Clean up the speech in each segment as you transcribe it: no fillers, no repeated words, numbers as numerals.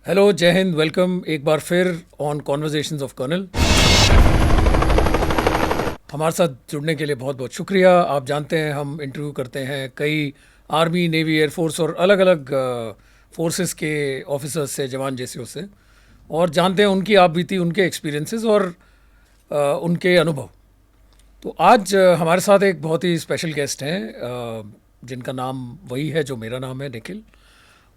Hello, जय Hind, welcome एक बार फिर ऑन कॉन्वर्जेशंस ऑफ कर्नल। हमारे साथ जुड़ने के लिए बहुत बहुत शुक्रिया। आप जानते हैं हम इंटरव्यू करते हैं कई आर्मी, नेवी, एयरफोर्स और अलग अलग फोर्सेस के ऑफिसर्स से, जवान जैसे से, और जानते हैं उनकी आप बीती, उनके एक्सपीरियंसेस और उनके अनुभव। तो आज हमारे साथ एक बहुत ही स्पेशल गेस्ट हैं, जिनका नाम वही है जो मेरा नाम है, निखिल,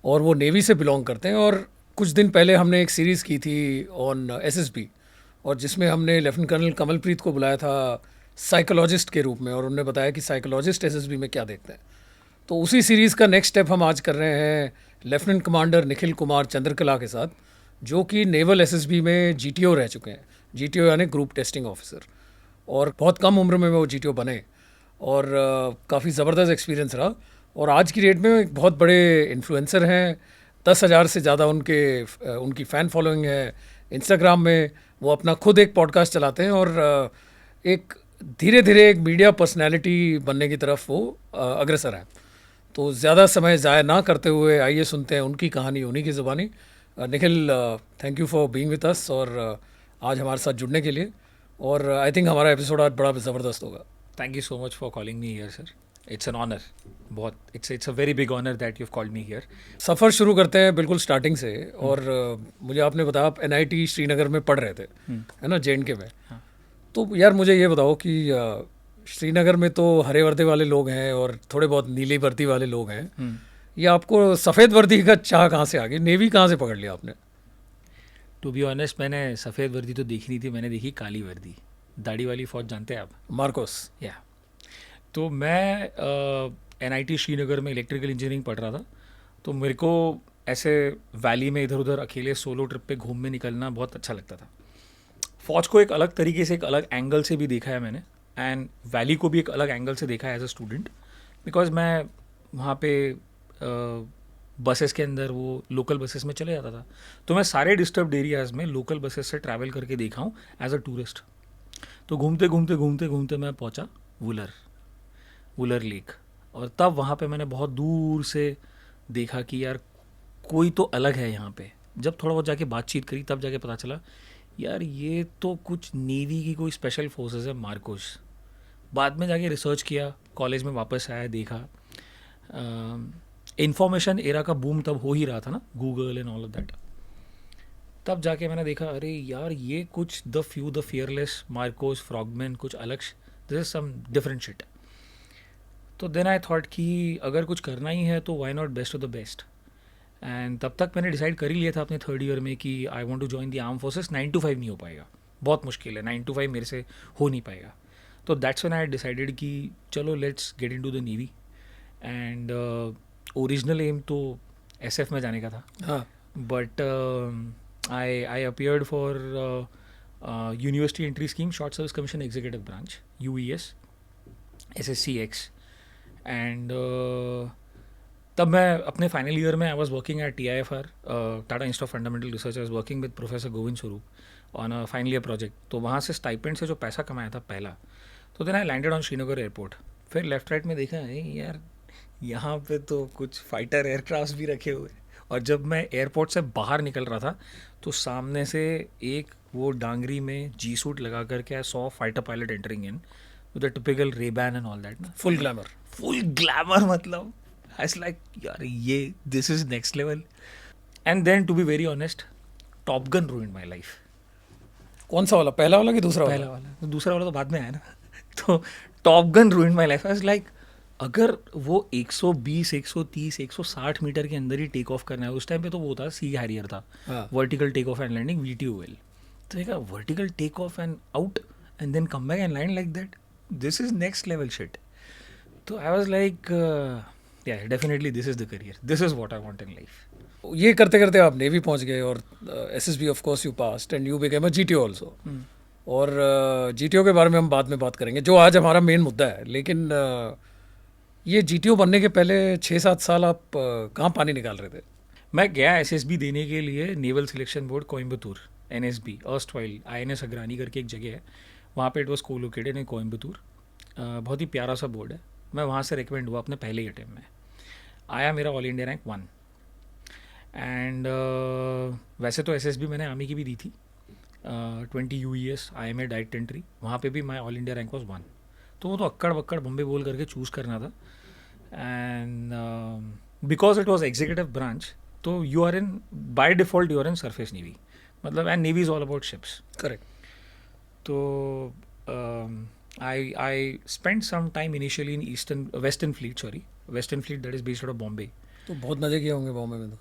और वो नेवी से बिलोंग करते हैं। और कुछ दिन पहले हमने एक सीरीज़ की थी ऑन एसएसबी, और जिसमें हमने लेफ्टिनेंट कर्नल कमलप्रीत को बुलाया था साइकोलॉजिस्ट के रूप में, और उन्होंने बताया कि साइकोलॉजिस्ट एसएसबी में क्या देखते हैं। तो उसी सीरीज़ का नेक्स्ट स्टेप हम आज कर रहे हैं लेफ्टिनेंट कमांडर निखिल कुमार चंद्रकला के साथ, जो कि नेवल एसएसबी में जीटीओ रह चुके हैं। जीटीओ यानी ग्रुप टेस्टिंग ऑफिसर, और बहुत कम उम्र में वो जीटीओ बने, और काफ़ी ज़बरदस्त एक्सपीरियंस रहा। और आज की डेट में एक बहुत बड़े इन्फ्लुएंसर हैं, 10,000 से ज़्यादा उनकी फ़ैन फॉलोइंग है इंस्टाग्राम में। वो अपना खुद एक पॉडकास्ट चलाते हैं, और एक धीरे धीरे एक मीडिया पर्सनैलिटी बनने की तरफ वो अग्रसर है। तो ज़्यादा समय ज़ाया ना करते हुए आइए सुनते हैं उनकी कहानी उन्हीं की ज़ुबानी। Nikhil, thank you for being with us, और आज हमारे साथ जुड़ने के लिए। और आई थिंक हमारा एपिसोड आज बड़ा ज़बरदस्त होगा। Thank you so much for calling me here, sir. It's an honor. बहुत it's a very big honor that you've called me here. सफ़र शुरू करते हैं बिल्कुल स्टार्टिंग से। और मुझे आपने बताया आप एनआईटी श्रीनगर में पढ़ रहे थे, है ना, जेएनके में। हाँ. तो यार मुझे ये बताओ कि श्रीनगर में तो हरे वर्दी वाले लोग हैं और थोड़े बहुत नीली वर्दी वाले लोग हैं। ये आपको सफ़ेद वर्दी का चाह कहाँ से आ गई? नेवी कहाँ से पकड़ लिया आपने? To be honest, मैंने सफ़ेद वर्दी तो देखी नहीं थी, मैंने देखी काली वर्दी, दाढ़ी वाली फौज, जानते हैं आप? मार्कोस। या तो मैं एनआईटी श्रीनगर में इलेक्ट्रिकल इंजीनियरिंग पढ़ रहा था। तो मेरे को ऐसे वैली में इधर उधर अकेले सोलो ट्रिप पे घूमने निकलना बहुत अच्छा लगता था। फ़ौज को एक अलग तरीके से, एक अलग एंगल से भी देखा है मैंने, एंड वैली को भी एक अलग एंगल से देखा है एज अ स्टूडेंट, बिकॉज मैं वहाँ पे बसेस के अंदर वो लोकल बसेस में चले जाता था। तो मैं सारे डिस्टर्ब्ड एरियाज़ में लोकल बसेस से ट्रैवल करके देखा हूँ एज अ टूरिस्ट। तो घूमते घूमते घूमते घूमते मैं पहुँचा वुलर लेक, और तब वहाँ पे मैंने बहुत दूर से देखा कि यार कोई तो अलग है यहाँ पे। जब थोड़ा बहुत जाके बातचीत करी तब जाके पता चला यार ये तो कुछ नेवी की कोई स्पेशल फोर्सेस है, मार्कोस। बाद में जाके रिसर्च किया, कॉलेज में वापस आया, देखा। इंफॉर्मेशन एरा का बूम तब हो ही रहा था ना, Google and all of that. तब जाके मैंने देखा अरे यार ये कुछ the few, the fearless, MARCOS, frogman, कुछ अलग, this is some different shit. तो देन आई थॉट कि अगर कुछ करना ही है तो why not best of the best. And तब तक मैंने डिसाइड कर ही लिया था अपने थर्ड ईयर में कि I want to join the arm forces. 9 to 5 नहीं हो पाएगा, बहुत मुश्किल है, 9 to 5 मेरे से हो नहीं पाएगा। तो दैट्स व्हेन आई डिसाइडेड कि चलो let's get into the navy. And original aim तो एसएफ में जाने का था, हाँ। But I appeared for university entry scheme, short service commission executive branch, UES, SSCX। And तब मैं अपने फाइनल ईयर में I was working at TIFR, Tata institute of fundamental research. I was working with professor Govind Swarup on a final year project. तो वहाँ से stipend से जो पैसा कमाया था पहला, तो then I landed on Srinagar airport. फिर लेफ्ट राइट में देखा यार यहाँ पे तो कुछ फाइटर एयरक्राफ्ट भी रखे हुए। और जब मैं एयरपोर्ट से बाहर निकल रहा था तो सामने से एक वो डांगरी में जी सूट लगा करके I saw fighter pilot entering in with the typical Ray-Ban and all that ना, फुल ग्लैमर। मतलब I was like यार ये this is next level. And then to be very honest, Top Gun ruined my life. कौन सा वाला, पहला वाला कि दूसरा पहला वाला, तो दूसरा वाला तो बाद में आया ना। तो Top Gun ruined my life. I was like अगर वो 120, 130, 160 मीटर के अंदर ही टेक ऑफ करना है, उस टाइम पे तो वो था सी हैरियर था, vertical take off and landing, VTOL। तो देखा vertical take off and out and then come back and land like that, this is next level shit. तो I was like yeah, definitely this is the career, this is what I want in life. ये करते करते आप navy पहुंच गए, और SSB of course you passed and you became a GTO also. और GTO के बारे में हम बाद में बात करेंगे, जो आज हमारा मेन मुद्दा है। लेकिन ये GTO बनने के पहले 6-7 साल आप कहाँ पानी निकाल रहे थे? मैं गया SSB देने के लिए naval selection board Coimbatore, NSB, erstwhile INS अग्रानी करके एक जगह है, वहाँ पे इट वॉज को लोकेटेड इन कोयम्बतूर। बहुत ही प्यारा सा बोर्ड है, मैं वहाँ से रिकमेंड हुआ अपने पहले ही अटेम्प्ट में, आया मेरा ऑल इंडिया रैंक 1। एंड वैसे तो एसएसबी मैंने आर्मी की भी दी थी, 20 UES IMA डायरेक्ट एंट्री, वहाँ पे भी my all India rank was 1। तो वो तो अक्कड़ बक्कड़ बम्बे बोल करके चूज़ करना था। And because it was executive branch, तो you are in by default you are in surface navy, मतलब and navy is all about ships. Correct. तो I spent some time initially in Western Fleet that is based out of Bombay. तो बहुत मजे किए होंगे बॉम्बे में तो।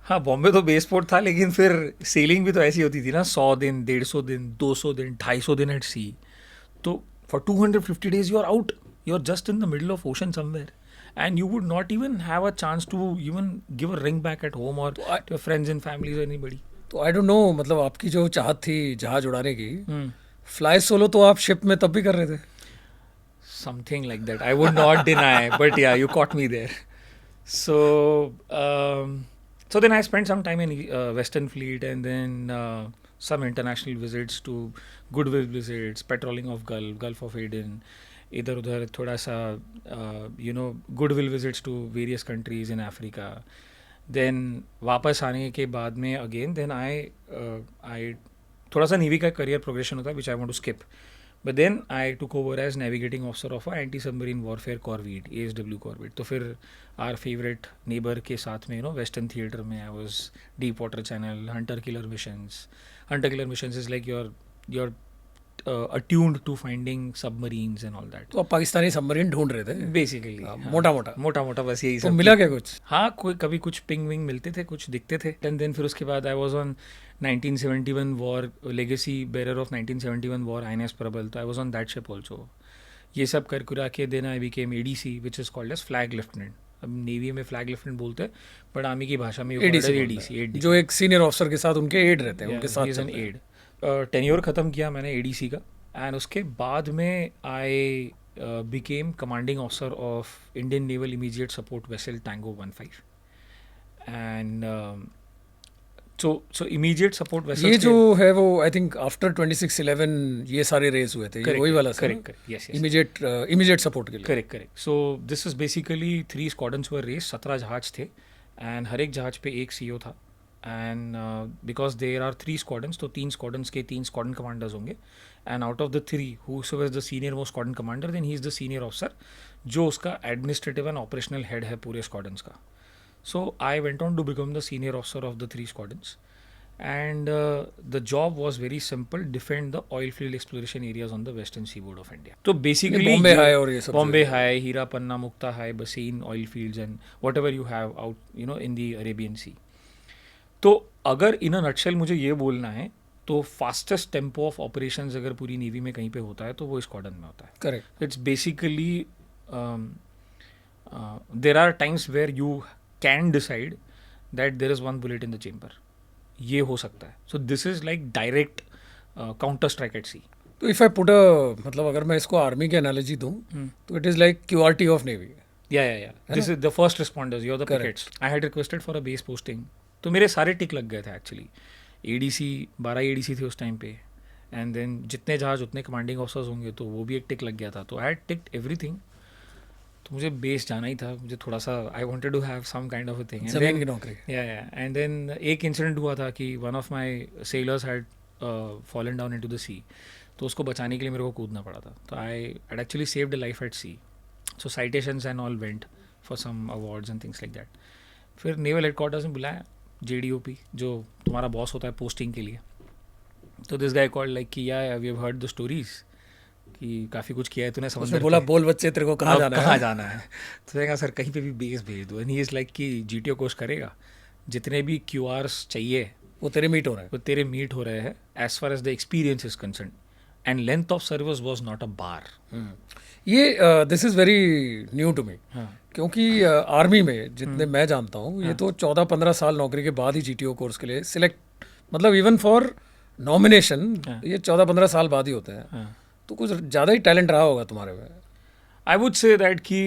हाँ, बॉम्बे तो बेस पोर्ट था, लेकिन फिर सेलिंग भी तो ऐसी होती थी ना, 100 दिन, 150 दिन, 200 दिन, 250 दिन एट सी। तो for 250 days you are out, you are just in the middle of ocean somewhere, and you would not even have a chance to even give a ring back at home or to your friends and families or anybody. तो I don't know, मतलब आपकी जो चाहत थी जहाज उड़ाने की, fly solo तो आप शिप में तब भी कर रहे थे। Something like that. I would not deny, but yeah, you caught me there. So, so then I spent some time in Western Fleet, and then some international visits to goodwill visits, patrolling of Gulf of Aden, इधर उधर थोड़ा सा goodwill visits to various countries in Africa. Then वापस आने के बाद में again then I थोड़ा सा नेवी का करियर प्रोग्रेशन होता है which I want to skip. But then I took over as navigating officer of a anti-submarine warfare corvette, ASW corvette. तो फिर our favorite neighbor के साथ में Western theater में I was deep water channel, hunter killer missions. Hunter killer missions is like you're attuned to finding submarines and all that. तो आप Pakistani submarine ढूंढ रहे थे Basically, मोटा मोटा बस यही तो सब। मिला क्या कुछ? हाँ, कभी कुछ पिंग विंग मिलते थे, कुछ दिखते थे। एंड देन फिर उसके बाद I was on 1971 war, legacy bearer of 1971 war INS Prabal, तो I was on that ship also. ये सब कर कुरा के then I became ADC which is called as flag lieutenant. अब नेवी में फ्लैग लेफ्टिनेंट बोलते हैं, बट आर्मी की भाषा में ADC, जो एक सीनियर ऑफिसर के साथ उनके एड रहते हैं, उनके साथ एड। टेन्योर ख़त्म किया मैंने ADC का, एंड उसके बाद में आई became commanding officer of Indian Naval Immediate Support Vessel Tango 15, and so immediate support vessels ये जो है वो आई थिंक आफ्टर 26/11 ये सारे रेस हुए थे, ये वही वाला करेक्ट, यस, इमीडिएट सपोर्ट के लिए। Correct. So this is basically 3 squadrons वर रेस, 17 जहाज थे, एंड हर एक जहाज पे एक CO था। And because there are 3 squadrons, तो 3 स्क्वाड्रंस के 3 स्क्वाड्रन कमांडर्स होंगे, and out of the 3 whosoever is the senior most squadron commander, then he is the senior officer जो उसका एडमिनिस्ट्रेटिव एंड ऑपरेशनल हेड है पूरे स्क्वाड्रंस का। So I went on to become the senior officer of the 3 squadrons, and the job was very simple: defend the oil field exploration areas on the western seaboard of India. So basically, Bombay high और ये सब Bombay High, Hira Panna, Mukta High, Bassein, oil fields, and whatever you have out, in the Arabian Sea. तो अगर इन a nutshell मुझे ये बोलना है, तो फास्टेस्ट टेम्पो ऑफ ऑपरेशंस अगर पूरी नेवी में कहीं पे होता है तो वो स्क्वाड्रन में होता है। Correct. It's basically there are times where you can decide that there is one bullet in the chamber, ये हो सकता है। So this is like direct counter strike at sea. तो इफ आई पुट मतलब अगर मैं इसको आर्मी की एनालॉजी दूं तो it is like QRT of navy. Yeah. This is the first responders, you're the pickets. I had requested for a base posting, तो मेरे सारे टिक लग गए थे एक्चुअली। ADC 12 ADC थे उस टाइम पे, एंड देन जितने जहाज उतने कमांडिंग ऑफिसर्स होंगे, तो वो भी एक टिक लग गया था। तो आई हैड टिक्ड एवरीथिंग, तो मुझे बेस जाना ही था, मुझे थोड़ा सा I wanted to have some kind of a thing. जमीन की नौकरी। या एंड देन एक इंसिडेंट हुआ था कि one of my sailors had fallen down into the sea, तो उसको बचाने के लिए मेरे को कूदना पड़ा था। तो I had actually saved a life at sea, so citations and all went for some awards and things like that. फिर नेवल हेडक्वार्टर्स में बुलाया JDOP, जो तुम्हारा बॉस होता है पोस्टिंग के लिए। तो दिस गाय कॉल्ड लाइक कि या we have heard the stories कि काफ़ी कुछ किया है तूने समंदर। बोला बोल बच्चे तेरे को कहाँ जाना है। तो कहा सर कहीं पे भी बेस भेज दो। एंड ही इज़ लाइक कि GTO कोर्स करेगा, जितने भी QRs चाहिए वो तेरे मीट हो रहे हैं as far as the experience is concern, and length of service was not a bar. ये this is very new to me, क्योंकि आर्मी में जितने मैं जानता हूँ ये तो 14-15 साल नौकरी के बाद ही GTO कोर्स के लिए सिलेक्ट, मतलब इवन फॉर नॉमिनेशन ये 14-15 साल बाद ही होते हैं। तो कुछ ज़्यादा ही टैलेंट रहा होगा तुम्हारे में। आई वुड से दैट कि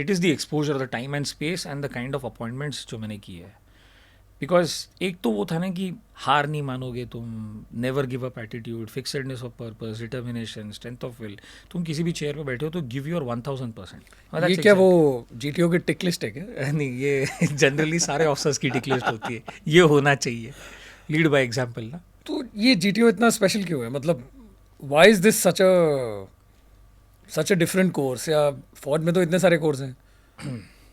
it is the exposure, the time and space and the kind of appointments जो मैंने किए हैं। बिकॉज एक तो वो था ना कि हार नहीं मानोगे तुम, never give up attitude, fixedness of purpose, determination, strength of will. तुम किसी भी चेयर पे बैठे हो तो गिव योर 1000%। ये क्या वो जीटीओ की टिक लिस्ट है क्या? नहीं, ये जनरली सारे ऑफिसर्स की टिक लिस्ट होती है, ये होना चाहिए, लीड बाय एग्जाम्पल ना। तो ये जीटीओ इतना स्पेशल क्यों है? मतलब why is this such a different course? या फौज में तो इतने सारे कोर्स हैं,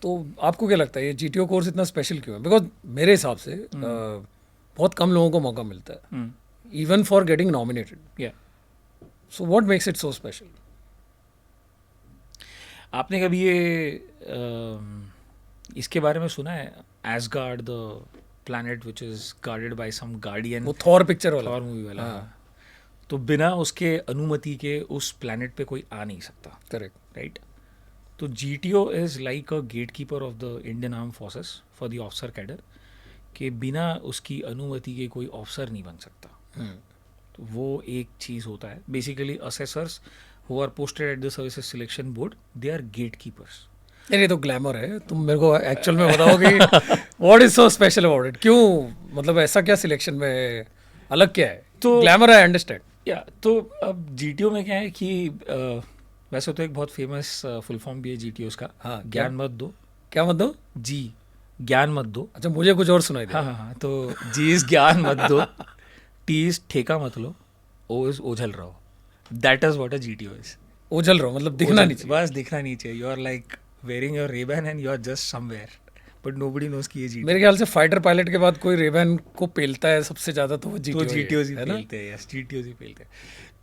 तो आपको क्या लगता है ये जीटीओ कोर्स इतना स्पेशल क्यों है? बिकॉज मेरे हिसाब से बहुत कम लोगों को मौका मिलता है इवन फॉर गेटिंग नॉमिनेटेड। या so what makes it so special? आपने कभी ये इसके बारे में सुना है, Asgard the planet which is guarded by some guardian? वो थॉर पिक्चर वाला? थॉर मूवी वाला, हाँ। तो बिना उसके अनुमति के उस प्लैनेट पे कोई आ नहीं सकता, करेक्ट। राइट? तो GTO is like a gate keeper of the Indian arm forces for the officer cadre, कि बिना उसकी अनुमति के कोई ऑफिसर नहीं बन सकता। तो वो एक चीज़ होता है। Basically assessors who are posted at the services selection board, they are gatekeepers. नहीं, ये तो ग्लैमर है। तुम मेरे को एक्चुअल में बताओ कि what is so special about it? क्यों, मतलब ऐसा क्या सिलेक्शन में अलग क्या है? तो ग्लैमर आई अंडरस्टैंड। या तो अब जीटीओ में क्या है कि वैसे तो एक बहुत फेमस फुल फॉर्म भी है जीटीओ का, हाँ, ज्ञान मत दो। क्या मत दो? जी, ज्ञान मत दो। अच्छा, मुझे कुछ और सुनाई हाँ दिया। हाँ हाँ, तो जी इज ज्ञान मत दो, टी इज ठेका मत लो, ओ इज ओझल रहो। That is what a GTO is. ओझल रहो मतलब दिखना नहीं चाहिए। बस दिखना नहीं चाहिए। You are like wearing your Ray-Ban and you are just somewhere, but nobody knows कि ये जीटीओ। मेरे ख्याल से फाइटर पायलट के बाद कोई रेबैन को पेलता है सबसे ज्यादा तो वो तो जीटीओ जीटीओज ही है ना? पेलते हैं, यस, जीटीओज ही पेलते हैं।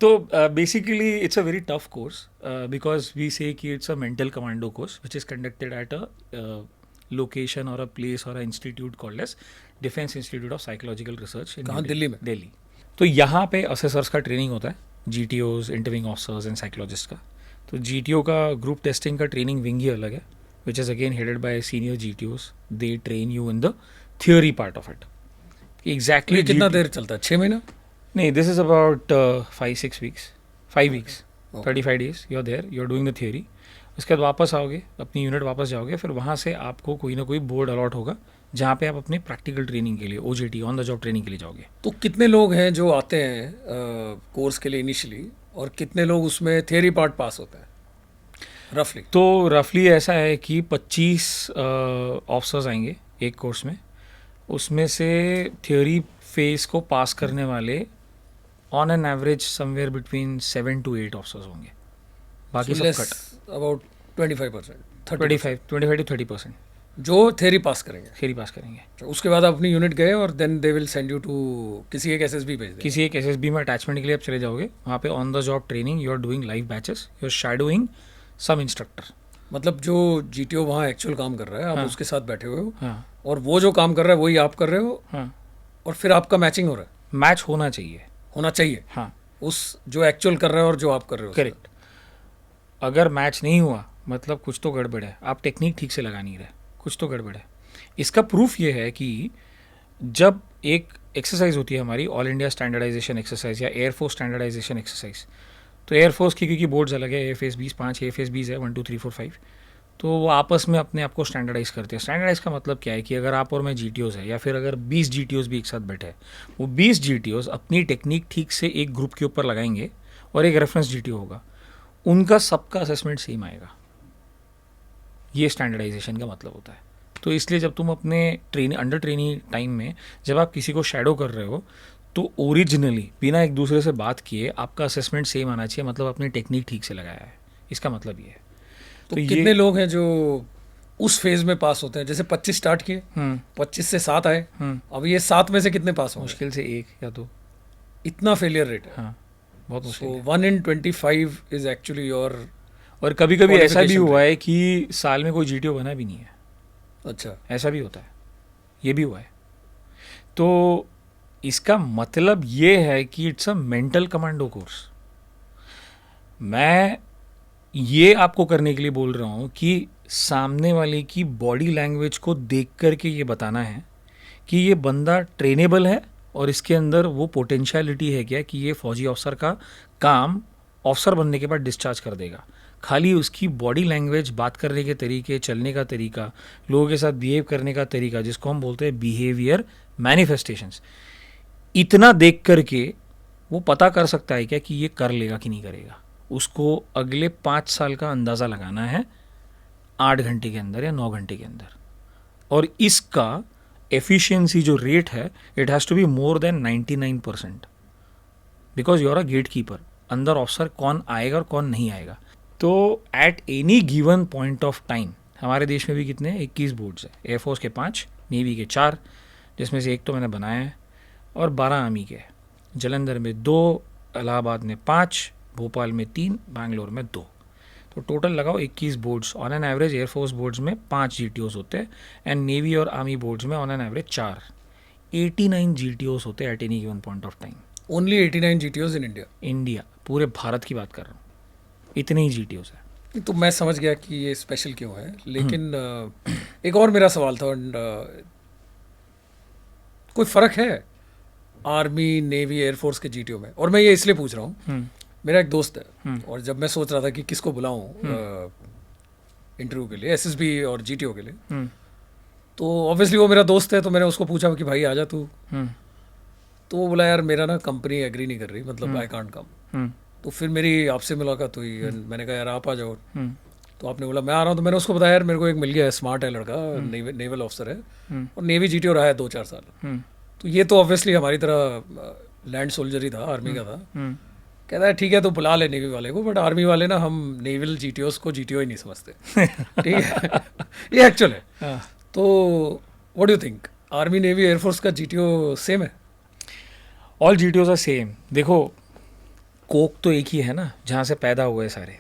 तो basically it's a very tough course because we say कि it's a mental commando course which is conducted at a location or a place or a institute called as defence institute of psychological research in कहाँ? दिल्ली में? दिल्ली। तो यहाँ पे assessors का training होता है, GTOs, interviewing officers and psychologist का। तो जीटीओ का ग्रुप टेस्टिंग का ट्रेनिंग विंग ही अलग है, which is again headed by senior GTOs. They train you in the theory part of it. Exactly कितना देर चलता है? 6 महीना? नहीं, this is about 5-6 weeks, 5 weeks, 35 days you are there, you are doing the theory. उसके बाद वापस आओगे, अपनी यूनिट वापस जाओगे, फिर वहाँ से आपको कोई ना कोई बोर्ड अलॉट होगा जहाँ पे आप अपनी प्रैक्टिकल ट्रेनिंग के लिए, OJT, on the job training के लिए जाओगे। तो कितने लोग हैं जो आते हैं कोर्स के लिए इनिशियली, और कितने लोग उसमें थियरी पार्ट पास होते हैं रफली? तो रफली ऐसा है कि 25 ऑफिसर्स आएंगे एक कोर्स में। उसमें से थियोरी फेज को पास करने वाले on an average somewhere between 7 to 8 officers होंगे, बाकी सब कट। अबाउट 25%, 25 to 30% जो थियरी पास करेंगे। थियोरी पास करेंगे। तो उसके बाद आप अपनी यूनिट गए और then they will send you to किसी एक एसएसबी भेज देंगे। किसी एक एसएसबी में अटैचमेंट के लिए आप चले जाओगे, वहाँ पे on the job training, you are doing live batches, you are shadowing some instructor. मतलब जो जीटीओ वहाँ एक्चुअल काम कर रहा है, आप हाँ। उसके साथ बैठे हुए हो, हाँ और वो जो काम कर रहा है वही आप कर रहे हो, हाँ, और फिर आपका मैचिंग हो रहा है। मैच होना चाहिए। होना चाहिए हाँ, उस जो एक्चुअल कर रहा है और जो आप कर रहे हो। करेक्ट। अगर मैच नहीं हुआ मतलब कुछ तो गड़बड़ है, आप टेक्निक ठीक से लगा नहीं रहे, कुछ तो गड़बड़ है। इसका प्रूफ ये है कि जब एक एक्सरसाइज होती है हमारी, ऑल इंडिया स्टैंडर्डाइजेशन एक्सरसाइज या एयरफोर्स स्टैंडर्डाइजेशन एक्सरसाइज, तो एयरफोर्स की क्योंकि बोर्ड्स अलग है, एएफएस 20 5 एएफएस 20 है 1 2 3 4 5, तो वो आपस में अपने आप को स्टैंडर्डाइज करते हैं। स्टैंडर्डाइज का मतलब क्या है कि अगर आप और मैं जीटीओज है, या फिर अगर 20 जीटीओज भी एक साथ बैठे हैं, वो 20 जीटीओज अपनी टेक्निक ठीक से एक ग्रुप के ऊपर लगाएंगे और एक रेफरेंस जीटीओ होगा, उनका सबका असेसमेंट सेम आएगा। ये स्टैंडर्डाइजेशन का मतलब होता है। तो इसलिए जब तुम अपने अंडर ट्रेनिंग टाइम में जब आप किसी को शैडो कर रहे हो, तो ओरिजिनली बिना एक दूसरे से बात किए आपका असेसमेंट सेम आना चाहिए, मतलब अपनी टेक्निक ठीक से लगाया है, इसका मतलब ये है। तो कितने लोग हैं जो उस फेज में पास होते हैं? जैसे 25 स्टार्ट किए, 25 से 7 आए, अब ये 7 में से कितने पास होंगे? मुश्किल से 1 या 2। इतना फेलियर रेट है? हाँ, बहुत मुश्किल So 1 in 25 is actually your। और कभी कभी ऐसा भी qualification हुआ है कि साल में कोई जीटीओ बना भी नहीं है, अच्छा। ऐसा भी होता है, ये भी हुआ है। तो इसका मतलब ये है कि it's a mental commando course. मैं ये आपको करने के लिए बोल रहा हूँ कि सामने वाले की बॉडी लैंग्वेज को देख करके ये बताना है कि ये बंदा ट्रेनेबल है और इसके अंदर वो पोटेंशियलिटी है क्या कि ये फौजी अफसर का काम ऑफिसर बनने के बाद डिस्चार्ज कर देगा। खाली उसकी बॉडी लैंग्वेज, बात करने के तरीके, चलने का तरीका, लोगों के साथ बिहेव करने का तरीका, जिसको हम बोलते हैं बिहेवियर मैनिफेस्टेशंस, इतना देख करके वो पता कर सकता है क्या कि ये कर लेगा कि नहीं करेगा. उसको अगले 5 साल का अंदाज़ा लगाना है 8 घंटे के अंदर या 9 घंटे के अंदर. और इसका एफिशिएंसी जो रेट है, it has to be more than 99%, because you are a gate keeper. अंदर ऑफिसर कौन आएगा और कौन नहीं आएगा. तो at any given point of time, हमारे देश में भी कितने 21 बोर्ड्स हैं. एयरफोर्स के 5, नेवी के 4, जिसमें से एक तो मैंने बनाया है, और 12 आर्मी के. जलंधर में 2, इलाहाबाद में 5, भोपाल में 3, बैंगलोर में 2. तो टोटल लगाओ 21 boards. On an average air force boards में 5 GTOs होते हैं, एंड नेवी और आर्मी बोर्ड्स में ऑन एन एवरेज 4. 89 GTOs होते हैं eight any given point of time. Only 89 GTOs in India. India, पूरे भारत की बात कर रहा हूँ, इतने ही GTOs है. तो मैं समझ गया कि ये स्पेशल क्यों है, लेकिन एक और मेरा सवाल था. कोई फ़र्क है आर्मी, नेवी, एयरफोर्स के GTO में? और मैं ये इसलिए पूछ रहा हूँ, मेरा एक दोस्त है, और जब मैं सोच रहा था कि किसको बुलाऊं इंटरव्यू के लिए, SSB और GTO के लिए, तो ऑब्वियसली वो मेरा दोस्त है, तो मैंने उसको पूछा कि भाई आजा तू. तो वो बोला यार मेरा ना कंपनी एग्री नहीं कर रही, मतलब आई कांट कम. तो फिर मेरी आपसे मुलाकात हुई, मैंने कहा यार आप आ जाओ. तो आपने बोला मैं आ रहा हूँ. तो मैंने उसको बताया यार मेरे को एक मिल गया है, स्मार्ट है लड़का, नेवल ऑफिसर है, और नेवी GTO रहा है 2-4 साल. तो ये तो ऑब्वियसली हमारी तरह लैंड सोल्जर ही था, आर्मी का था. कहता है ठीक है तो बुला ले नेवी वाले को, बट आर्मी वाले ना हम नेवल GTOs को GTO ही नहीं समझते. ठीक है, ये एक्चुअल है. तो what do you think, army, navy, air force का GTO सेम है? All GTOs are same. देखो, कोक तो एक ही है ना, जहाँ से पैदा हुए सारे.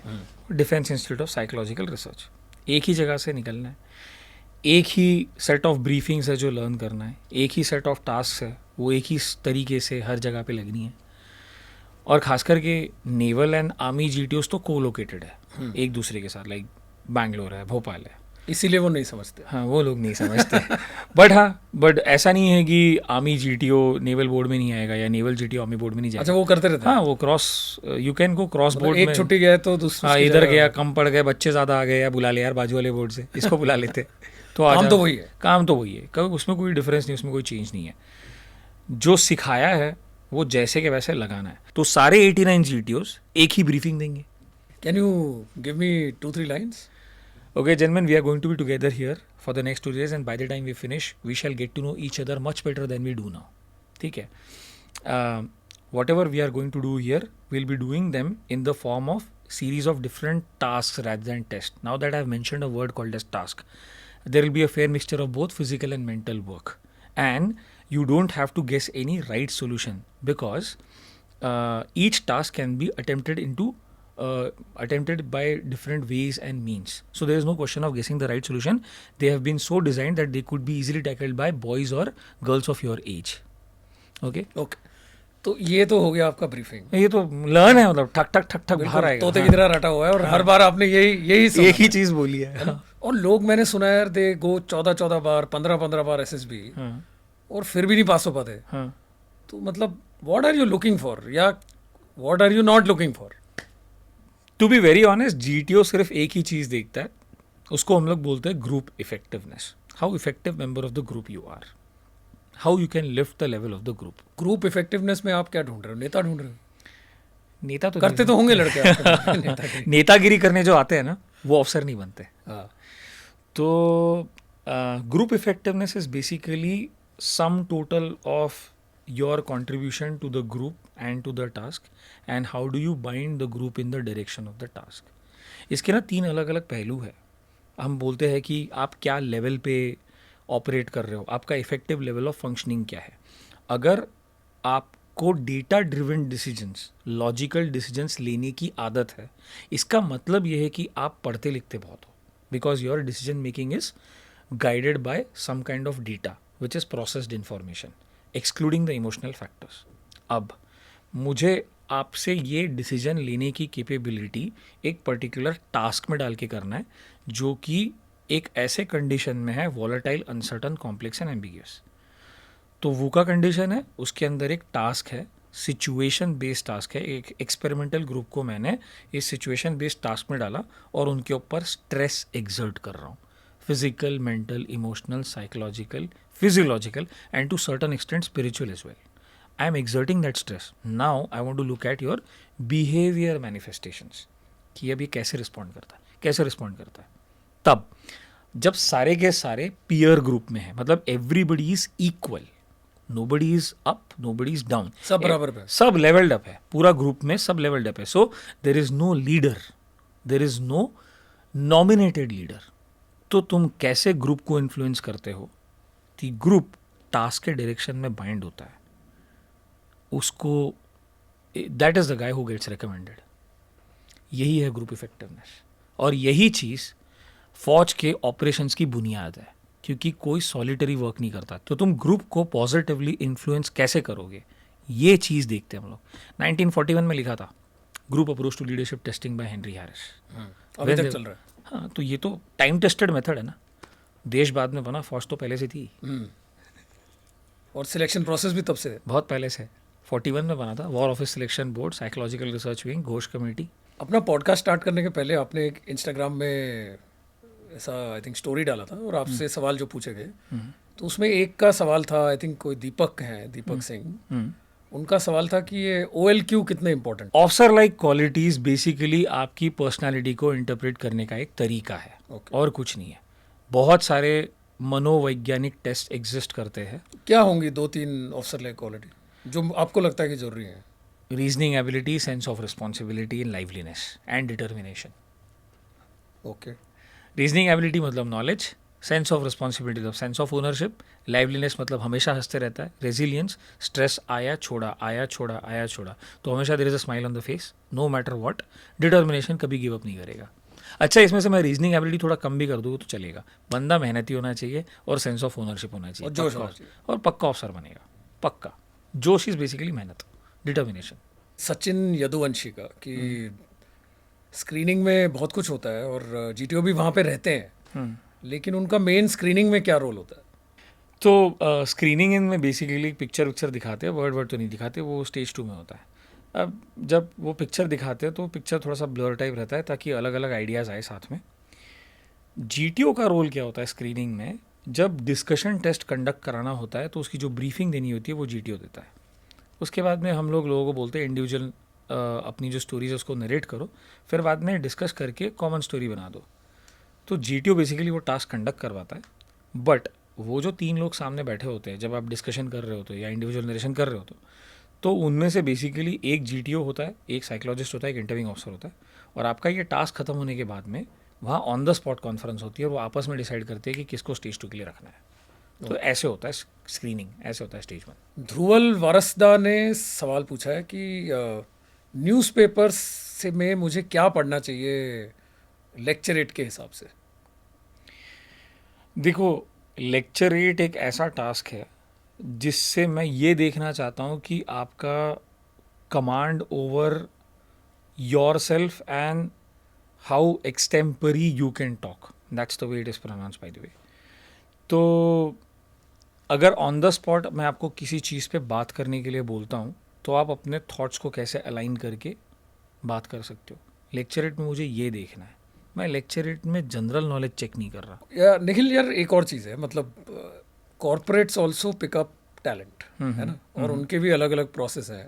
Defence institute of psychological research. एक ही जगह से निकलना है, एक ही सेट ऑफ ब्रीफिंग्स है जो लर्न करना है, एक ही सेट ऑफ टास्क है, वो एक ही तरीके से हर जगह पे लगनी है. और खास करके नेवल एंड आर्मी GTOs तो कोलोकेटेड है एक दूसरे के साथ, लाइक बैंगलोर है, भोपाल है, इसीलिए वो नहीं समझते. हाँ, वो लोग नहीं समझते. बट ऐसा नहीं है कि आर्मी GTO नेवल बोर्ड में नहीं आएगा या नेवल GTO आर्मी बोर्ड में नहीं जाएगा. अच्छा, वो करते रहते हैं. हाँ, वो cross, you can go cross board एक में. छुट्टी गया तो दूसरा, हाँ, इधर गया, कम पड़ गए, बच्चे ज़्यादा आ गए, या बुला ले यार बाजू वाले बोर्ड से, इसको बुला लेते. तो काम तो वही है. काम तो वही है, कभी उसमें कोई डिफरेंस नहीं, उसमें कोई चेंज नहीं है. जो सिखाया है वो जैसे के वैसे लगाना है. तो सारे 89 GTOs एक ही ब्रीफिंग देंगे. Can you give me 2-3 lines? Okay, gentlemen, we are going to be together here for the next 2 days, and by the time we finish, we shall get to know each other much better than we do now. ठीक है. Whatever we are going to do here, we'll be doing them in the form of series of different tasks rather than tests. Now that I've mentioned a word called as task, there will be a fair mixture of both physical and mental work, and you don't have to guess any right solution, because each task can be attempted by different ways and means. So there is no question of guessing the right solution. They have been so designed that they could be easily tackled by boys or girls of your age. Okay. तो ये तो हो गया आपका briefing. ये तो learn है, मतलब ठक ठक ठक ठक बाहर आएगा. तोते की तरह रटा हुआ है, और हर बार आपने यही एक ही चीज बोली है. और लोग, मैंने सुना है यार, दे गो 14 बार, 15 बार SSB, और फिर भी नहीं पास हो पाते. तो मतलब what are you looking for, या what are you not looking for? To be very honest, GTO सिर्फ एक ही चीज़ देखता है, उसको हम लोग बोलते हैं group effectiveness. How effective member of the group you are, how you can lift the level of the group. Group effectiveness में आप क्या ढूंढ रहे हो? नेता ढूंढ रहे हो? नेता तो करते तो होंगे लड़के. नेतागिरी करने जो आते हैं ना, वो अफसर नहीं बनते. तो group effectiveness is basically sum total of your contribution to the group and to the task, and how do you bind the group in the direction of the task. इसके ना 3 अलग अलग पहलू है. हम बोलते हैं कि आप क्या लेवल पे ऑपरेट कर रहे हो, आपका इफेक्टिव लेवल ऑफ फंक्शनिंग क्या है. अगर आपको data driven decisions, logical decisions लेने की आदत है, इसका मतलब ये है कि आप पढ़ते लिखते बहुत हो, because your decision making is guided by some kind of data which is processed information, excluding the emotional factors. अब मुझे आपसे ये डिसीजन लेने की कैपेबिलिटी एक पर्टिकुलर टास्क में डाल के करना है, जो कि एक ऐसे कंडीशन में है, volatile, uncertain, complex and ambiguous. तो वूका कंडीशन है, उसके अंदर एक टास्क है, सिचुएशन बेस्ड टास्क है। एक एक्सपेरिमेंटल ग्रुप को मैंने इस सिचुएशन बेस्ड टास्क में डाला और उनके ऊपर स्ट्रेस एग्जर्ट कर रहा हूँ, physical, mental, emotional, psychological, physiological and to certain extent spiritual as well. I am exerting that stress. Now I want to look at your behavior manifestations. कि अब ये कैसे रिस्पॉन्ड करता है, कैसे रिस्पॉन्ड करता है. तब जब सारे के सारे पीयर ग्रुप में है, मतलब everybody is equal, nobody is up, nobody is down, सब बराबर पे, सब लेवल्ड अप है, पूरा ग्रुप में सब लेवल्ड अप है. So there is no leader, there is no nominated leader. तो तुम कैसे ग्रुप को इन्फ्लुएंस करते हो? कि ग्रुप टास्क के डायरेक्शन में बाइंड होता है, उसको, that is the guy who gets recommended. यही है ग्रुप इफेक्टिवनेस, और यही चीज़ फौज के ऑपरेशंस की बुनियाद है, क्योंकि कोई सॉलिटरी वर्क नहीं करता. तो तुम ग्रुप को पॉजिटिवली इन्फ्लुएंस कैसे करोगे, ये चीज़ देखते हैं हम लोग. 1941 में लिखा था group approach to leadership testing by Henry Harris. अभी तक चल रहा है. हाँ, तो ये तो टाइम टेस्टेड मेथड है ना. देश बाद में बना, फौज तो पहले से थी. और सिलेक्शन प्रोसेस भी तब से है. बहुत पहले से 41 में बना था. War office selection board, psychological research wing, Ghosh committee. अपना पॉडकास्ट स्टार्ट करने के पहले आपने एक इंस्टाग्राम में ऐसा आई थिंक स्टोरी डाला था और आपसे सवाल जो पूछे गए, तो उसमें एक का सवाल था, आई थिंक कोई दीपक हैं, दीपक सिंह, उनका सवाल था कि ये OLQ कितने important. Officer like qualities basically आपकी पर्सनालिटी को इंटरप्रेट करने का एक तरीका है, और कुछ नहीं है. बहुत सारे मनोवैज्ञानिक टेस्ट एग्जिस्ट करते हैं. क्या होंगी 2-3 ऑफिसर लाइक क्वालिटी जो आपको लगता है कि जरूरी है? Reasoning ability, sense of responsibility and liveliness and determination. Okay. Reasoning ability मतलब नॉलेज, सेंस ऑफ रिस्पॉन्सिबिलिटी मतलब सेंस ऑफ ओनरशिप, लाइवलीनेस मतलब हमेशा हंसते रहता है, रेजिलियंस, स्ट्रेस आया छोड़ा, आया छोड़ा, आया छोड़ा, तो हमेशा there is a smile on the face no matter what. Determination, कभी गिव अप नहीं करेगा. अच्छा, इसमें से मैं रीजनिंग एबिलिटी थोड़ा कम भी कर दूँ तो चलेगा. बंदा मेहनती होना चाहिए और सेंस ऑफ ओनरशिप होना चाहिए, और जोश होना चाहिए, और पक्का ऑफिसर बनेगा. पक्का जोश इज बेसिकली मेहनत, डिटर्मिनेशन. सचिन यदुवंशी का कि स्क्रीनिंग में बहुत कुछ होता है और GTO भी वहाँ पे रहते हैं, लेकिन उनका मेन स्क्रीनिंग में क्या रोल होता है? तो स्क्रीनिंग में बेसिकली पिक्चर दिखाते हैं, वर्ड तो नहीं दिखाते, वो स्टेज 2 में होता है. अब जब वो पिक्चर दिखाते हैं तो पिक्चर थोड़ा सा ब्लर टाइप रहता है ताकि अलग अलग आइडियाज़ आए साथ में. GTO का रोल क्या होता है स्क्रीनिंग में? जब डिस्कशन टेस्ट कंडक्ट कराना होता है तो उसकी जो ब्रीफिंग देनी होती है वो GTO देता है. उसके बाद में हम लोगों को बोलते हैं इंडिविजुअल अपनी जो स्टोरीज है उसको नरेट करो, फिर बाद में डिस्कस करके कॉमन स्टोरी बना दो. तो GTO बेसिकली वो टास्क कंडक्ट करवाता है. बट वो जो 3 लोग सामने बैठे होते हैं जब आप डिस्कशन कर रहे होते हो या इंडिविजुअल नरेशन कर रहे होते हो, तो उनमें से बेसिकली एक GTO होता है, एक साइकोलॉजिस्ट होता है, एक इंटरव्यूइंग ऑफिसर होता है, और आपका ये टास्क खत्म होने के बाद में वहाँ ऑन द स्पॉट कॉन्फ्रेंस होती है और वो आपस में डिसाइड करते हैं कि किसको स्टेज 2 के लिए रखना है. तो ऐसे होता है स्क्रीनिंग, ऐसे होता है स्टेज 1. ध्रुवल वारसदा ने सवाल पूछा है कि न्यूज़पेपर्स से में मुझे क्या पढ़ना चाहिए लेक्चरेट के हिसाब से? देखो, लेक्चरेट एक ऐसा टास्क है जिससे मैं ये देखना चाहता हूँ कि आपका command over yourself and how extempore you can talk, that's the way it is pronounce by the way. तो अगर ऑन द स्पॉट मैं आपको किसी चीज़ पे बात करने के लिए बोलता हूँ तो आप अपने थॉट्स को कैसे अलाइन करके बात कर सकते हो. लेक्चरेट में मुझे ये देखना है. मैं लेक्चरेट में जनरल नॉलेज चेक नहीं कर रहा. या निखिल यार, एक और चीज़ है, मतलब कॉर्पोरेट्स ऑल्सो पिकअप टैलेंट, है ना, और उनके भी अलग अलग प्रोसेस है.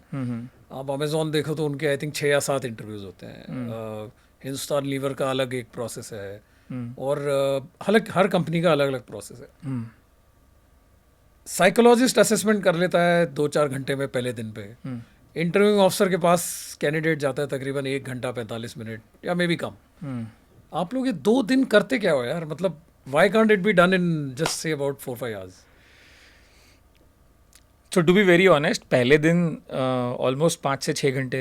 आप अमेजोन देखो तो उनके आई थिंक 6 या 7 इंटरव्यूज होते हैं. हिंदुस्तान लीवर का अलग एक प्रोसेस है, और हर कंपनी का अलग अलग प्रोसेस है. साइकोलॉजिस्ट असेसमेंट कर लेता है 2-4 घंटे में पहले दिन पे. इंटरव्यूइंग ऑफिसर के पास कैंडिडेट जाता है तकरीबन 1 घंटा 45 मिनट या मे भी कम. आप लोग ये 2 दिन करते क्या हो यार? मतलब why can't it be done in just say about 4-5 hours? So to be very honest, पहले दिन ऑलमोस्ट 5 से 6 घंटे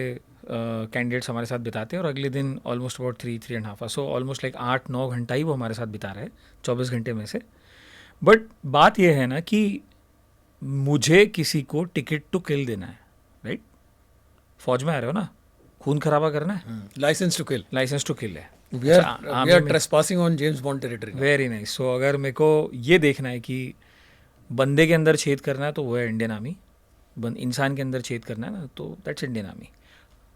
कैंडिडेट्स हमारे साथ बिताते हैं और अगले दिन almost about 3-3.5 hours. So almost like 8-9 घंटा ही वो हमारे साथ बिता रहे हैं 24 घंटे में से. बट बात यह है ना कि मुझे किसी को टिकट टू किल देना है, राइट? फौज में आ रहे हो ना, खून खराबा करना है, licence to kill. Licence to kill है. We are trespassing on James Bond territory. Very nice. So अगर मेरे को ये देखना है कि बंदे के अंदर छेद करना है तो वो है इंडियन आर्मी. इंसान के अंदर छेद करना है ना, तो दैट्स इंडियन आर्मी.